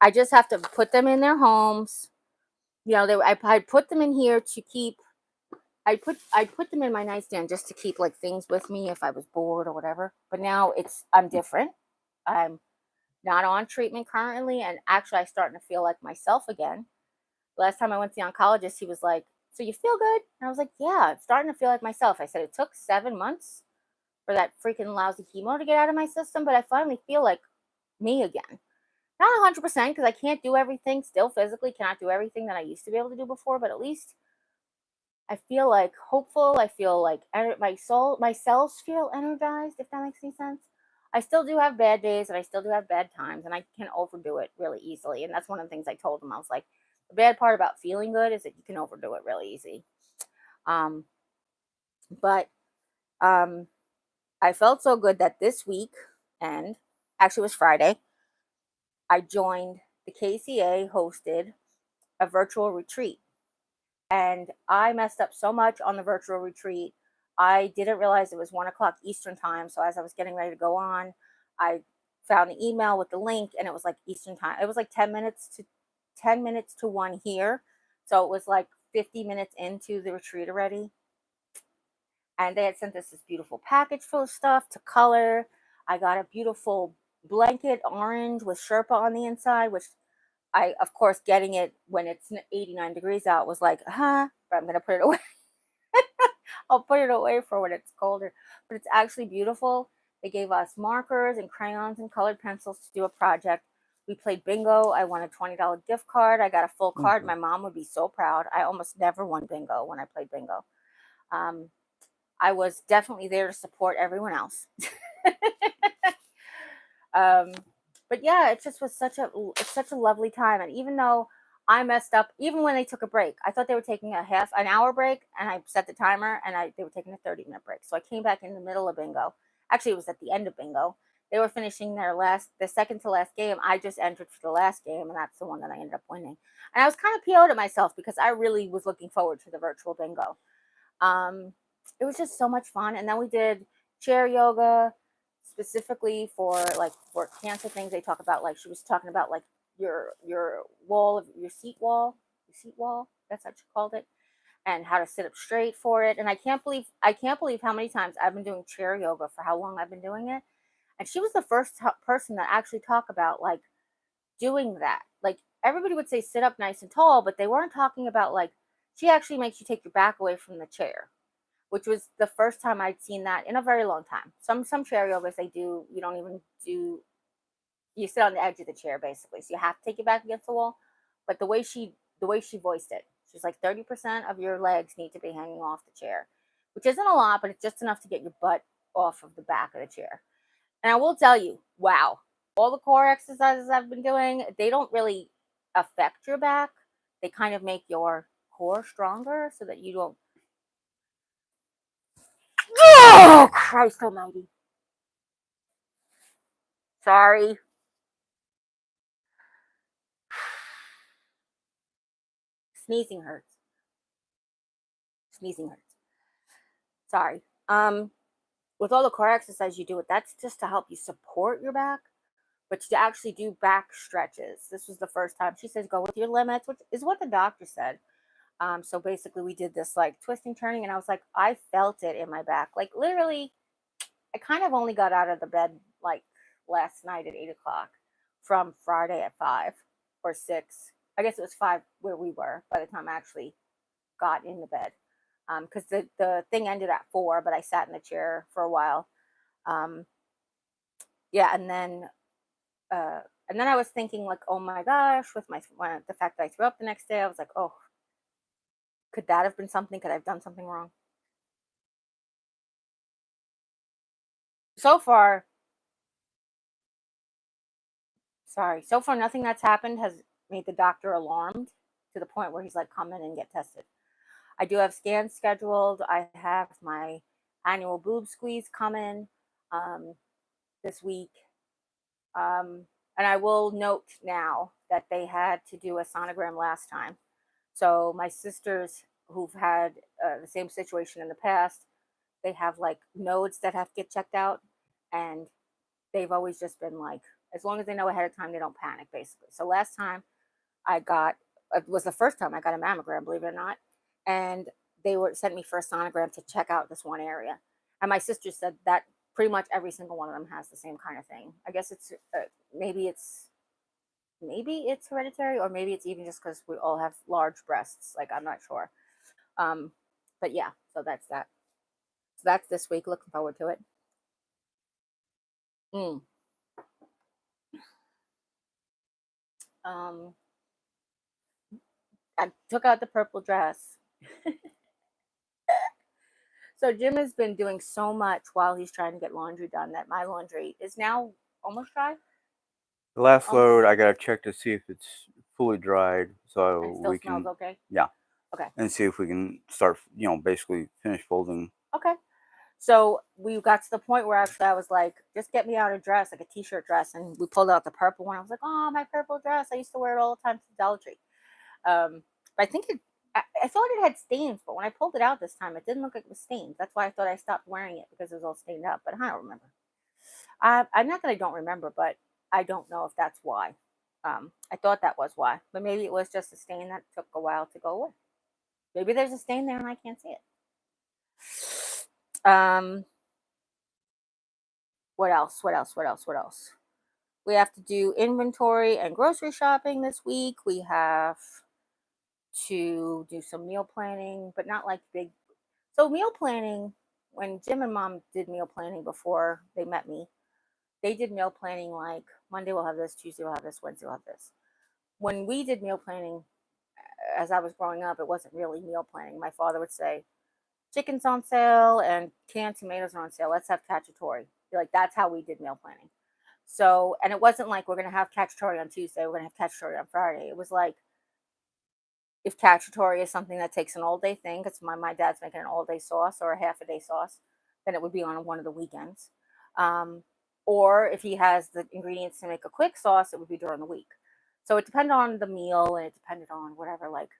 I just have to put them in their homes. You know, I'd put them in here to keep. I'd put them in my nightstand just to keep like things with me if I was bored or whatever. But now I'm different. I'm not on treatment currently, and actually, I'm starting to feel like myself again. Last time I went to the oncologist, he was like, "So you feel good?" And I was like, "Yeah, it's starting to feel like myself." I said it took 7 months for that freaking lousy chemo to get out of my system, but I finally feel like me again. Not 100% because I can't do everything still physically, cannot do everything that I used to be able to do before, but at least I feel like hopeful. I feel like my cells feel energized, if that makes any sense. I still do have bad days and I still do have bad times, and I can overdo it really easily. And that's one of the things I told him. I was like, the bad part about feeling good is that you can overdo it really easy. Um, but I felt so good that this week, and actually it was Friday, I joined the KCA hosted a virtual retreat. And I messed up so much on the virtual retreat. I didn't realize it was 1 o'clock Eastern time. So as I was getting ready to go on, I found an email with the link, and it was like Eastern time. It was like 10 minutes to 1 here. So it was like 50 minutes into the retreat already. And they had sent us this beautiful package full of stuff to color. I got a beautiful blanket orange with Sherpa on the inside, which I, of course, getting it when it's 89 degrees out was like, but I'm going to put it away. I'll put it away for when it's colder. But it's actually beautiful. They gave us markers and crayons and colored pencils to do a project. We played bingo. I won a $20 gift card. I got a full card. My mom would be so proud. I almost never won bingo when I played bingo. I was definitely there to support everyone else. But yeah, it just was such a lovely time. And even though I messed up, even when they took a break, I thought they were taking an hour break, and I set the timer, and they were taking a 30-minute break. So I came back in the middle of bingo. Actually, it was at the end of bingo. They were finishing the second to last game. I just entered for the last game, and that's the one that I ended up winning. And I was kind of PO'd at myself because I really was looking forward to the virtual bingo. It was just so much fun. And then we did chair yoga specifically for cancer things. They talk about, like, she was talking about like your wall of your seat wall, that's how she called it, and how to sit up straight for it. And I can't believe how many times I've been doing chair yoga for how long I've been doing it. And she was the first person that actually talked about like doing that. Like, everybody would say sit up nice and tall, but they weren't talking about like, she actually makes you take your back away from the chair, which was the first time I'd seen that in a very long time. Some chair yogas, you don't even do, you sit on the edge of the chair basically, so you have to take your back against the wall. But the way she voiced it, she's like 30% of your legs need to be hanging off the chair, which isn't a lot, but it's just enough to get your butt off of the back of the chair. And I will tell you, wow, all the core exercises I've been doing, they don't really affect your back. They kind of make your core stronger so that you don't. Oh, Christ almighty. Sorry. Sneezing hurts. Sorry. With all the core exercise you do it, that's just to help you support your back, but to actually do back stretches. This was the first time. She says go with your limits, which is what the doctor said. So basically we did this like twisting, turning, and I was like, I felt it in my back. Like, literally, I kind of only got out of the bed like last night at 8 o'clock from Friday at 5 or 6. I guess it was 5 where we were by the time I actually got in the bed. Because the thing ended at 4, but I sat in the chair for a while. Yeah, and then I was thinking like, oh my gosh, with the fact that I threw up the next day, I was like, oh, could that have been something? Could I have done something wrong? So far, nothing that's happened has made the doctor alarmed to the point where he's like, come in and get tested. I do have scans scheduled. I have my annual boob squeeze coming this week. And I will note now that they had to do a sonogram last time. So my sisters who've had the same situation in the past, they have like nodes that have to get checked out. And they've always just been like, As long as they know ahead of time, they don't panic, basically. So last time it was the first time I got a mammogram, believe it or not. And they sent me for a sonogram to check out this one area. And my sister said that pretty much every single one of them has the same kind of thing. I guess it's maybe it's hereditary, or maybe it's even just because we all have large breasts. Like, I'm not sure. But yeah, so that's that. So that's this week. Looking forward to it. Mm. I took out the purple dress. So Jim has been doing so much while he's trying to get laundry done that my laundry is now almost dry. The last load, I gotta check to see if it's fully dried, so And still we smells can, okay. yeah, Okay. and see if we can start, basically finish folding. Okay. So we got to the point where actually I was like, just get me out a dress, like a t-shirt dress, and we pulled out the purple one. I was like, oh, my purple dress. I used to wear it all the time to Dollar Tree. But I think I thought it had stains, but when I pulled it out this time, it didn't look like it was stained. That's why I thought I stopped wearing it, because it was all stained up. But I don't remember. I'm not that I don't remember, but I don't know if that's why. I thought that was why, but maybe it was just a stain that took a while to go away. Maybe there's a stain there and I can't see it. What else? We have to do inventory and grocery shopping this week. We have to do some meal planning, but not like big. So meal planning, when Jim and Mom did meal planning before they met me, they did meal planning like Monday we'll have this, Tuesday we'll have this, Wednesday we'll have this. When we did meal planning, as I was growing up, it wasn't really meal planning. My father would say, chicken's on sale and canned tomatoes are on sale. Let's have cacciatore. Like, that's how we did meal planning. So, and it wasn't like we're going to have cacciatore on Tuesday, we're going to have cacciatore on Friday. It was like, if cacciatore is something that takes an all day thing, because my dad's making an all day sauce or a half a day sauce, then it would be on one of the weekends. Or if he has the ingredients to make a quick sauce, it would be during the week. So it depended on the meal, and it depended on whatever. Like,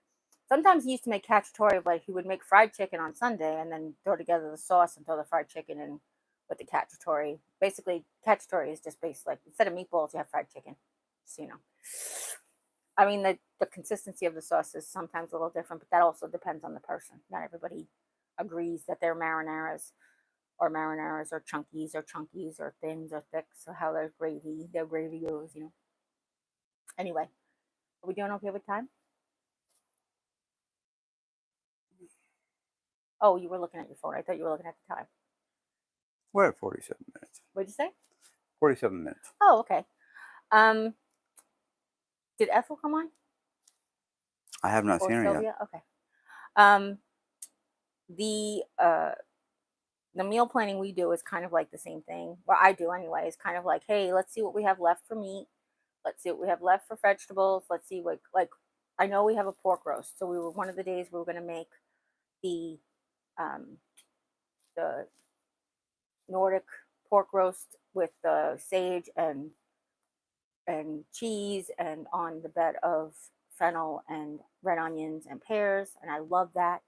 sometimes he used to make cacciatore, like he would make fried chicken on Sunday and then throw together the sauce and throw the fried chicken in with the cacciatore. Basically, cacciatore is just based, like, instead of meatballs, you have fried chicken. So, I mean, the consistency of the sauce is sometimes a little different, but that also depends on the person. Not everybody agrees that their marinaras or chunkies or thins or thicks, or how their gravy goes, Anyway, are we doing okay with time? Oh, you were looking at your phone. I thought you were looking at the time. We're at 47 minutes. What'd you say? 47 minutes. Oh, okay. Did Ethel come on? I have not Or seen her Sylvia? yet. Okay. The meal planning we do is kind of like the same thing. Well, I do anyway. It's kind of like, hey, let's see what we have left for meat. Let's see what we have left for vegetables. Let's see what, like, I know we have a pork roast. So one of the days we were going to make the Nordic pork roast with the sage and cheese, and on the bed of fennel and red onions and pears, and I love that.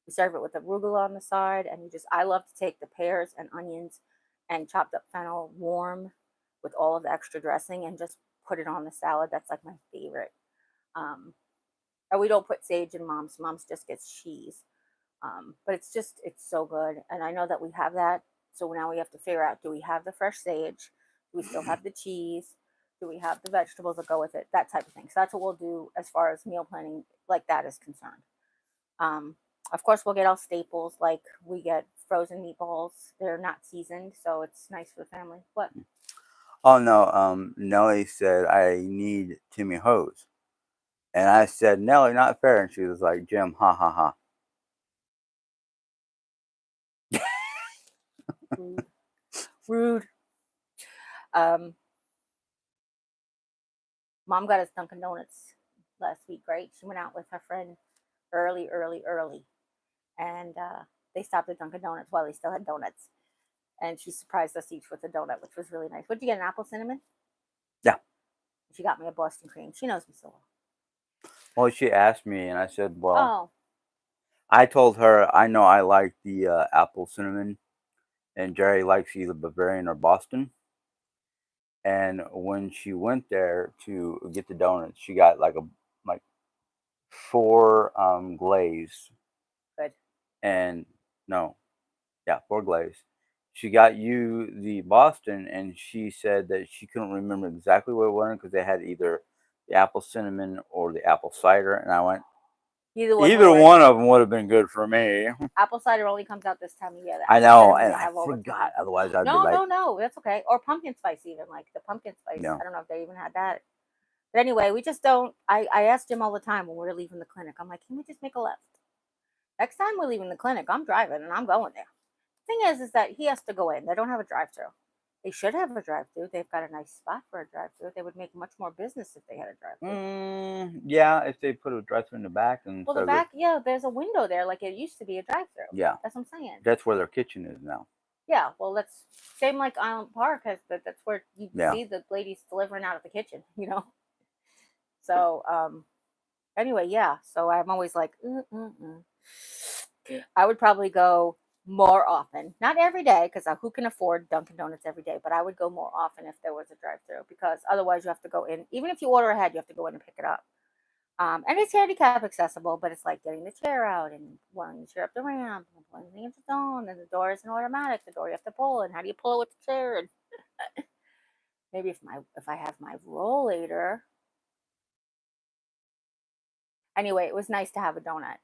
We serve it with arugula on the side, and I love to take the pears and onions and chopped up fennel warm with all of the extra dressing and just put it on the salad. That's like my favorite. And we don't put sage in Mom's. Mom's just gets cheese. But it's so good. And I know that we have that. So now we have to figure out, do we have the fresh sage? Do we still have the cheese? Do we have the vegetables that go with it? That type of thing. So that's what we'll do as far as meal planning like that is concerned. Of course, we'll get all staples, like we get frozen meatballs. They're not seasoned, so it's nice for the family. What? Oh, no. Nellie said, I need Timmy Hose. And I said, Nellie, not fair. And she was like, Jim, ha, ha, ha. Rude. Mom got us Dunkin' Donuts last week, right? She went out with her friend early. And they stopped at Dunkin' Donuts while they still had donuts. And she surprised us each with a donut, which was really nice. What'd you get, an apple cinnamon? Yeah. She got me a Boston cream. She knows me so well. Well, she asked me, and I said, well, oh. I told her I know I like the apple cinnamon, and Jerry likes either Bavarian or Boston. And when she went there to get the donuts, she got like 4 glazed, Good. and no, yeah, 4 glazed. She got you the Boston, and she said that she couldn't remember exactly what it was because they had either the apple cinnamon or the apple cider, and I went, Either one will either work. one of them would have been good for me. Apple cider only comes out this time of year. The I apple know, cinnamon and they I have all the forgot. time. Otherwise, I'd be No, like, no, that's okay. Or pumpkin spice, even like the pumpkin spice. no. I don't know if they even had that. But anyway, we just don't. I asked him all the time when we're leaving the clinic. I'm like, can we just make a left? Next time we're leaving the clinic, I'm driving and I'm going there. Thing is that he has to go in. They don't have a drive-through. They should have a drive-through. They've got a nice spot for a drive-through. They would make much more business if they had a drive-through. Yeah, if they put a drive-through in the back and Well, the back, yeah, there's a window there, like it used to be a drive-through. yeah, That's what I'm saying. that's where their kitchen is now. Yeah, well, that's same like Island Park has, but that's where you Yeah. see the ladies delivering out of the kitchen, So, anyway, yeah. So I'm always like, I would probably go more often, not every day, because who can afford Dunkin' Donuts every day? But I would go more often if there was a drive-through, because otherwise you have to go in. Even if you order ahead, you have to go in and pick it up. And it's handicap accessible, but it's like getting the chair out and wanting the chair up the ramp and putting it into zone, and the door isn't automatic. The door you have to pull, and how do you pull it with the chair? And maybe if I have my rollator. Anyway, it was nice to have a donut.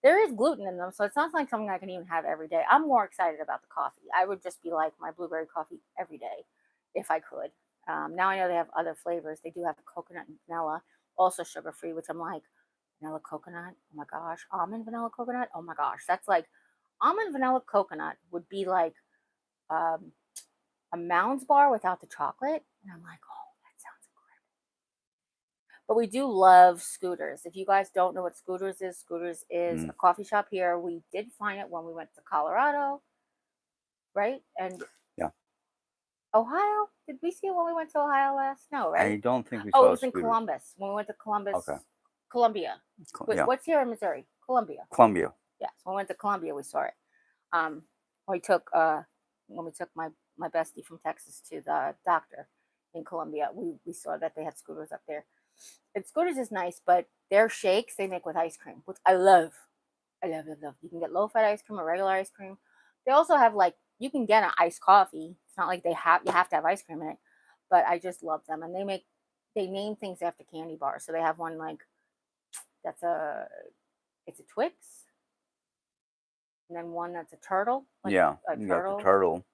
There is gluten in them, so it's not like something I can even have every day. I'm more excited about the coffee. I would just be like my blueberry coffee every day if I could. Now I know they have other flavors. They do have coconut and vanilla, also sugar free, which I'm like, vanilla coconut. Oh my gosh. Almond vanilla coconut. Oh my gosh. That's like almond vanilla coconut would be like um, a Mounds bar without the chocolate. And I'm like, oh, that sounds incredible. But we do love Scooters. If you guys don't know what Scooters is a coffee shop here. We did find it when we went to Colorado, right? And Yeah. Ohio? Did we see it when we went to Ohio last? No, right? I don't think we Oh, saw it was in Scooters. Columbus. When we went to Columbus, Okay. Columbia. Yeah. What's here in Missouri? Columbia. Columbia. Yeah. So when we went to Columbia, we saw it. We took when we took my bestie from Texas to the doctor in Columbia, we saw that they had Scooters up there. And Scooters is nice, but their shakes they make with ice cream, which I love. I love, love, love. You can get low fat ice cream or regular ice cream. They also have you can get an iced coffee. It's not like you have to have ice cream in it, but I just love them. And they name things after candy bars. So they have one it's a Twix, and then one that's a turtle. Yeah, a you turtle. got the turtle.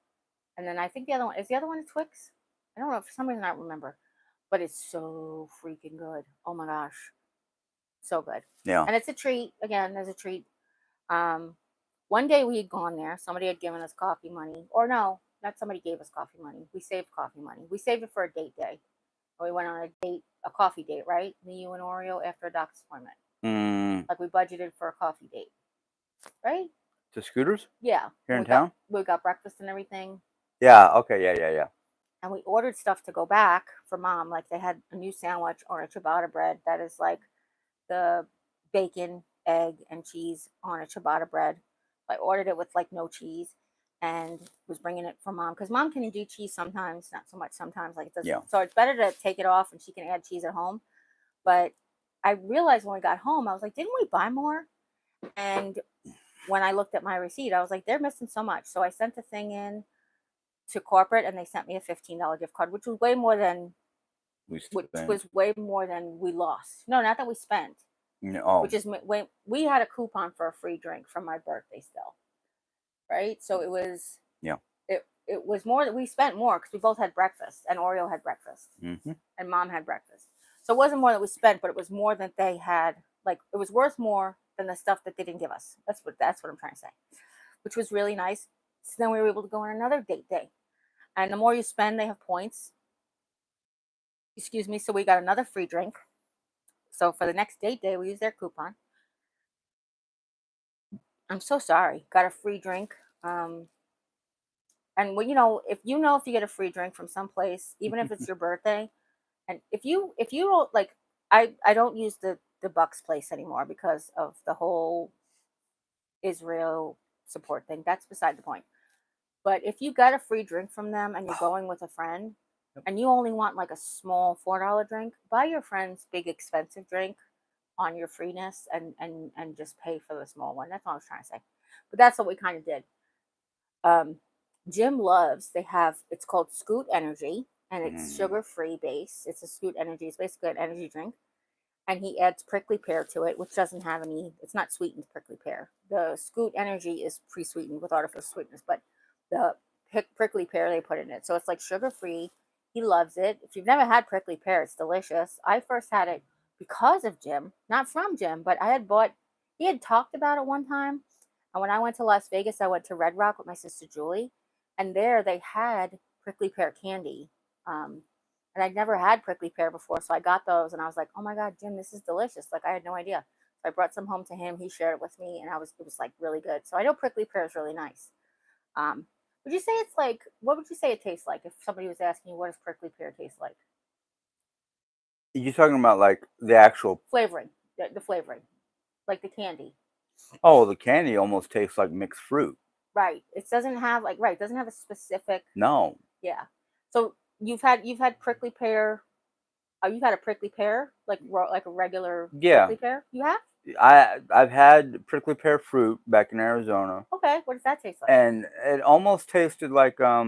And then I think the other one a Twix. I don't know, for some reason I don't remember, but it's so freaking good. Oh my gosh, so good. Yeah. And it's a treat. Again, there's a treat. One day we had gone there. Somebody had given us coffee money, or no, not somebody gave us coffee money. We saved coffee money. We saved it for a date day. And we went on a coffee date, right? Me, you, and Oreo after a doctor's appointment. Like we budgeted for a coffee date, right? To Scooters? Yeah. Here in town? We got breakfast and everything. Yeah. Okay. Yeah. And we ordered stuff to go back for Mom. Like they had a new sandwich or a ciabatta bread that is like the bacon, egg, and cheese on a ciabatta bread. I ordered it with like no cheese and was bringing it for Mom because Mom can do cheese sometimes, not so much sometimes. Like it doesn't. Yeah. So it's better to take it off and she can add cheese at home. But I realized when we got home, I was like, didn't we buy more? And when I looked at my receipt, I was like, they're missing so much. So I sent the thing in to corporate and they sent me a $15 gift card, which was way more than we lost. No, not that we spent. No. Which is when we had a coupon for a free drink from my birthday still. Right? So it was it was more that we spent more because we both had breakfast and Oreo had breakfast. Mm-hmm. And Mom had breakfast. So it wasn't more that we spent, but it was more that they had, like it was worth more than the stuff that they didn't give us. That's what I'm trying to say. Which was really nice. So then we were able to go on another date day. And the more you spend, they have points. Excuse me. So we got another free drink. So for the next date day, we used their coupon. I'm so sorry. Got a free drink. And if you get a free drink from someplace, even if it's your birthday, and if you don't like, I don't use the Bucks place anymore because of the whole Israel support thing. That's beside the point. But if you got a free drink from them and you're going with a friend, and you only want like a small $4 drink, buy your friend's big expensive drink on your freeness and just pay for the small one. That's all I was trying to say. But that's what we kind of did. Um, Jim loves, they have, it's called Scoot Energy, and it's sugar free base. It's a Scoot Energy. It's basically an energy drink. And he adds prickly pear to it, which doesn't have any, it's not sweetened prickly pear. The Scoot Energy is pre sweetened with artificial sweetness, but the prickly pear they put in it. So it's like sugar free. He loves it. If you've never had prickly pear, it's delicious. I first had it because of Jim, not from Jim, but I had bought, he had talked about it one time. And when I went to Las Vegas, I went to Red Rock with my sister Julie, and there they had prickly pear candy. And I'd never had prickly pear before, so I got those, and I was like, "Oh my God, Jim, this is delicious!" Like I had no idea. So I brought some home to him. He shared it with me, and it was like really good. So I know prickly pear is really nice. Um, would you say it's like? What would you say it tastes like if somebody was asking you what does prickly pear taste like? You're talking about like the actual Flavoring, the flavoring, like the candy. Oh, the candy almost tastes like mixed fruit. Right. It doesn't have like right. It doesn't have a specific. No. Yeah. So you've had prickly pear. Oh, you've had a prickly pear, like a regular prickly pear. You have? I've had prickly pear fruit back in Arizona. Okay. What does that taste like? And it almost tasted like a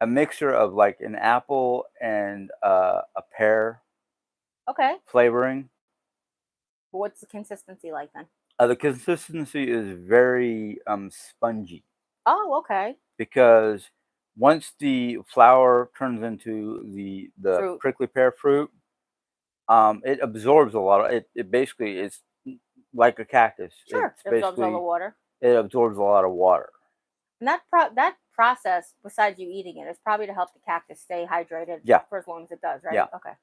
mixture of like an apple and a pear Okay. flavoring. What's the consistency like then? The consistency is very spongy Oh, okay. because once the flour turns into the Fruit. prickly pear fruit, it absorbs a lot of it. It basically is like a cactus. Sure. It's It absorbs all the basically water. it absorbs a lot of water. And that process, besides you eating it, is probably to help the cactus stay hydrated Yeah. for as long as it does, right? Yeah. Okay.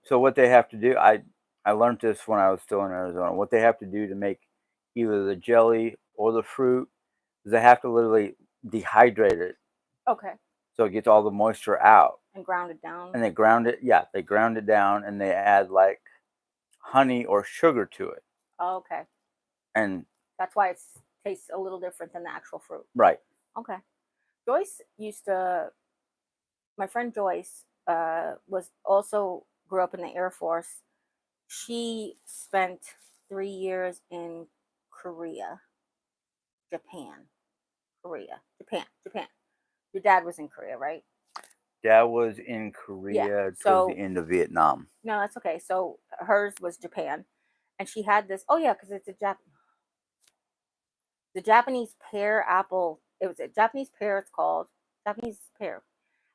So what they have to do, I learned this when I was still in Arizona. What they have to do to make either the jelly or the fruit is they have to literally dehydrate it Okay. so it gets all the moisture out. And ground it down. And they ground it. Yeah, they ground it down and they add like honey or sugar to it. Oh, okay. And that's why it tastes a little different than the actual fruit. Right. Okay. My friend Joyce was also grew up in the Air Force. She spent 3 years in Japan. Your dad was in Korea, right? Dad was in Korea towards the end of Vietnam. No, that's okay. So hers was Japan, and she had this. Oh yeah, because it's the Japanese pear apple. It was a Japanese pear. It's called Japanese pear,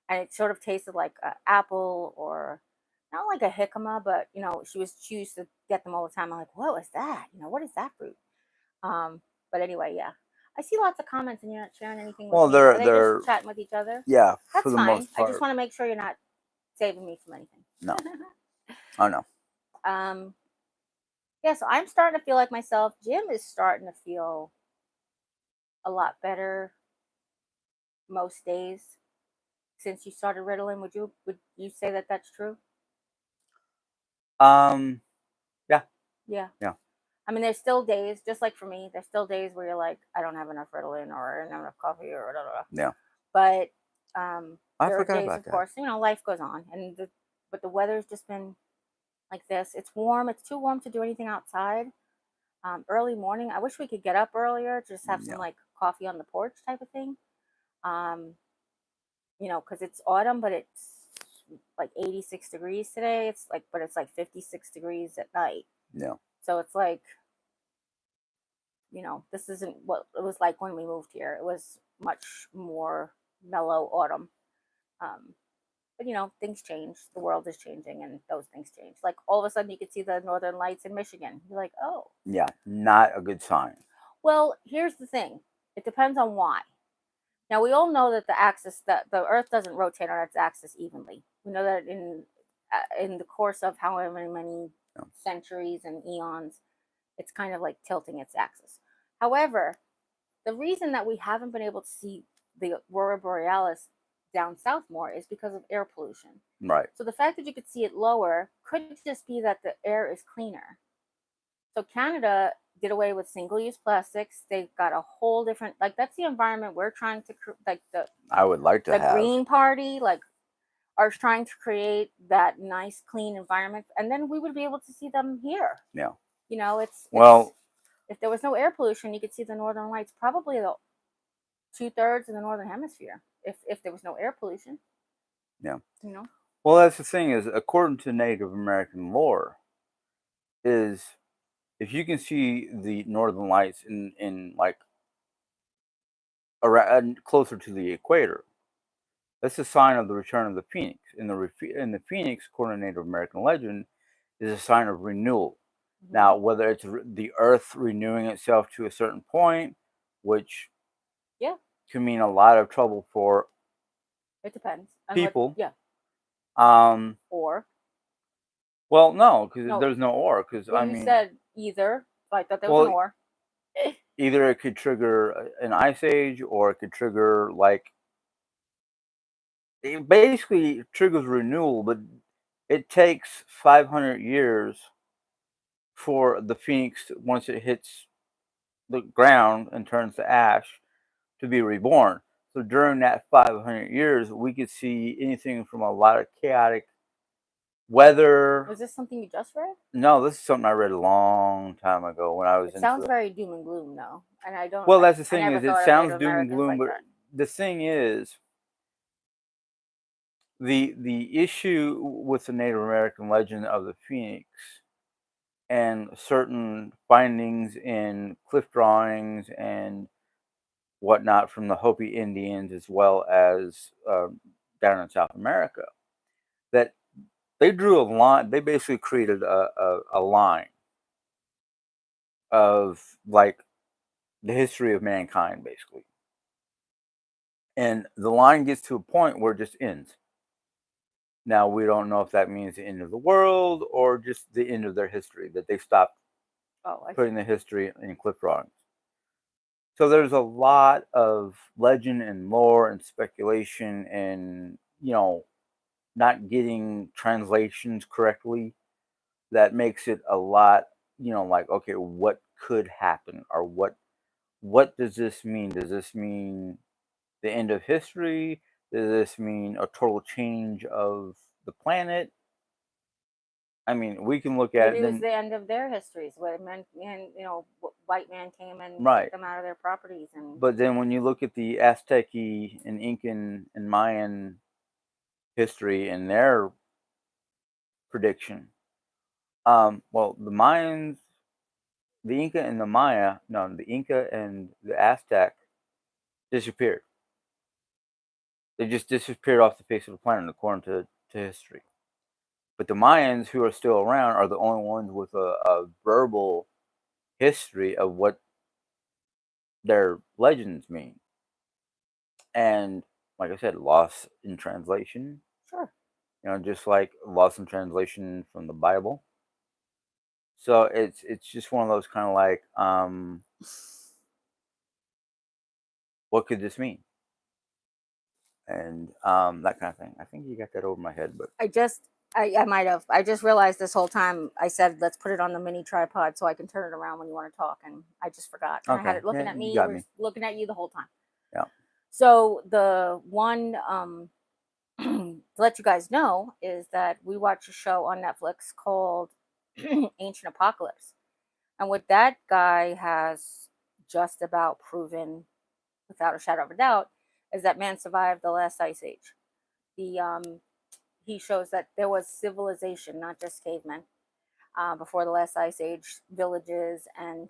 and it sort of tasted like an apple or not like a jicama, but she used to get them all the time. I'm like, what was that? What is that fruit? But anyway, yeah. I see lots of comments and you're not sharing anything with me. Are they just chatting with each other? Yeah, that's for the fine. most part. I just want to make sure you're not saving me from anything. No. Oh no. Yeah, so I'm starting to feel like myself. Jim is starting to feel a lot better most days since you started Ritalin. Would you say that that's true? Yeah. Yeah. Yeah. I mean, there's still days, just like for me, there's still days where you're like, I don't have enough Ritalin or I don't have enough coffee or blah, blah, blah. Yeah. But I there are forgot days, about of that. course, life goes on, but the weather's just been like this. It's warm. It's too warm to do anything outside. Early morning. I wish we could get up earlier, just have some like coffee on the porch type of thing. Because it's autumn, but it's like 86 degrees today. But it's like 56 degrees at night. Yeah. So it's like, this isn't what it was like when we moved here. It was much more mellow autumn. But things change. The world is changing, and those things change. Like all of a sudden, you could see the northern lights in Michigan. You're like, oh. Yeah, not a good sign. Well, here's the thing. It depends on why. Now, we all know that the Earth doesn't rotate on its axis evenly. We know that in the course of however many centuries and eons, it's kind of like tilting its axis. However, the reason that we haven't been able to see the Aurora Borealis down south more is because of air pollution. Right. So the fact that you could see it lower could just be that the air is cleaner. So Canada, did away with single-use plastics. They got a whole different, like, that's the environment we're trying to like I would like to the have. Green Party, like, are trying to create that nice, clean environment, and then we would be able to see them here. Yeah. You know, Well, if there was no air pollution, you could see the northern lights, probably the 2/3 of the northern hemisphere. If there was no air pollution. yeah. You know. Well, that's the thing is, according to Native American lore, is if you can see the northern lights in like around closer to the equator, that's a sign of the return of the phoenix. And the phoenix, according to Native American legend, is a sign of renewal. Mhm. Now, whether it's the earth renewing itself to a certain point, which Yeah, can mean a lot of trouble for it depends. On people. yeah. Or Well, no, because no. there's no or. Because Well, I you mean, said either. I thought there was an well, or. either it could trigger an ice age, or it could trigger like it basically triggers renewal, but it takes 500 years for the phoenix once it hits the ground and turns to ash to be reborn. So during that 500 years, we could see anything from a lot of chaotic weather. Was this something you just read? No, this is something I read a long time ago when I was It sounds into it. very doom and gloom, though, and I don't. Well, that's the I thing never is, it thought of sounds Native doom and Americans gloom, like but that. the thing is, the issue with the Native American legend of the phoenix and certain findings in cliff drawings and whatnot from the Hopi Indians, as well as down in South America, that they drew a line. They basically created a line of like the history of mankind, basically. And the line gets to a point where it just ends. Now, we don't know if that means the end of the world or just the end of their history, that they stopped putting the history in cliff drawings. So there's a lot of legend and lore and speculation and, not getting translations correctly that makes it a lot, like, okay, what could happen, or what does this mean? Does this mean the end of history? Does this mean a total change of the planet? I mean, we can look at Maybe it it was then, the end of their histories, where white man came and right. took them out of their properties, and But then when you look at the Aztec and Incan and Mayan history and their prediction, well, the Mayans, the Inca and the Maya, no, the Inca and the Aztec disappeared. They just disappeared off the face of the planet, according to history. But the Mayans, who are still around, are the only ones with a verbal history of what their legends mean. And like I said, lost in translation. sure. Just like lost in translation from the Bible. So it's just one of those kind of like, what could this mean? And that kind of thing. I think you got that over my head, but I might have. I just realized this whole time I said let's put it on the mini tripod so I can turn it around when you want to talk, and I just forgot. And I had okay, it looking yeah, at you me. got We're me. looking at you the whole time. Yeah. So the one to let you guys know is that we watch a show on Netflix called Ancient Apocalypse, and what that guy has just about proven, without a shadow of a doubt, is that man survived the last ice age. The He shows that there was civilization, not just cavemen, before the last ice age, villages and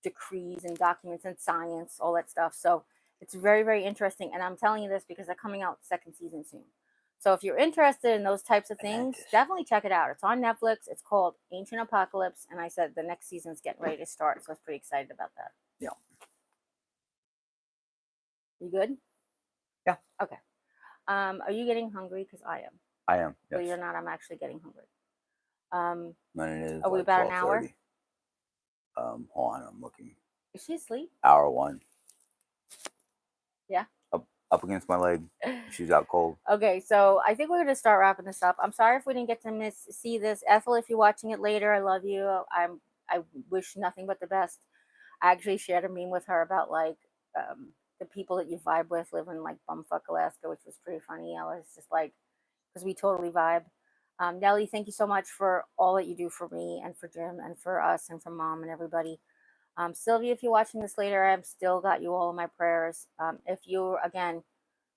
decrees and documents and science, all that stuff. So it's very, very interesting. And I'm telling you this because they're coming out second season soon. So if you're interested in those types of things, definitely check it out. It's on Netflix. It's called Ancient Apocalypse. And I said the next season's getting ready to start. So I was pretty excited about that. Yeah. You good? Yeah. Okay. Are you getting hungry? Because I am. I am. Yes. Believe it or not, I'm actually getting hungry. And it is are we like about an hour? 12:30. Hold on, I'm looking. Is she asleep? Hour 1. Yeah. Up against my leg. She's out cold. Okay, so I think we're gonna start wrapping this up. I'm sorry if we didn't get to see this. Ethel, if you're watching it later, I love you. I wish nothing but the best. I actually shared a meme with her about like the people that you vibe with live in like bumfuck Alaska, which was pretty funny. I was just like, because we totally vibe. Nellie, thank you so much for all that you do for me and for Jim and for us and for Mom and everybody. Sylvia, if you're watching this later, I've still got you all in my prayers. If you're, again,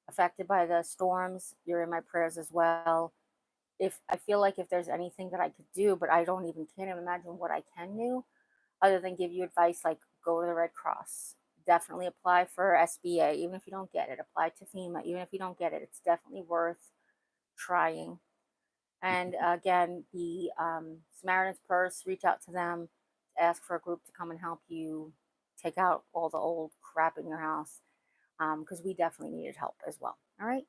affected by the storms, you're in my prayers as well. If I feel like if there's anything that I could do, but I don't even can't imagine what I can do other than give you advice like go to the Red Cross. Definitely apply for SBA, even if you don't get it. Apply to FEMA, even if you don't get it. It's definitely worth trying. And again, the Samaritan's Purse, reach out to them, ask for a group to come and help you take out all the old crap in your house because we definitely needed help as well. All right.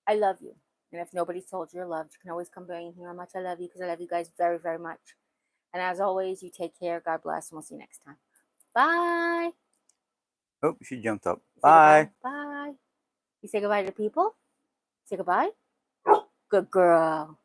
I love you. And if nobody's told you you're loved, you can always come by and hear how much I love you because I love you guys very, very much. And as always, you take care. God bless. And we'll see you next time. Bye. Oh, she jumped up. Say goodbye. Bye. Bye. You say goodbye to people? Say goodbye. Good girl.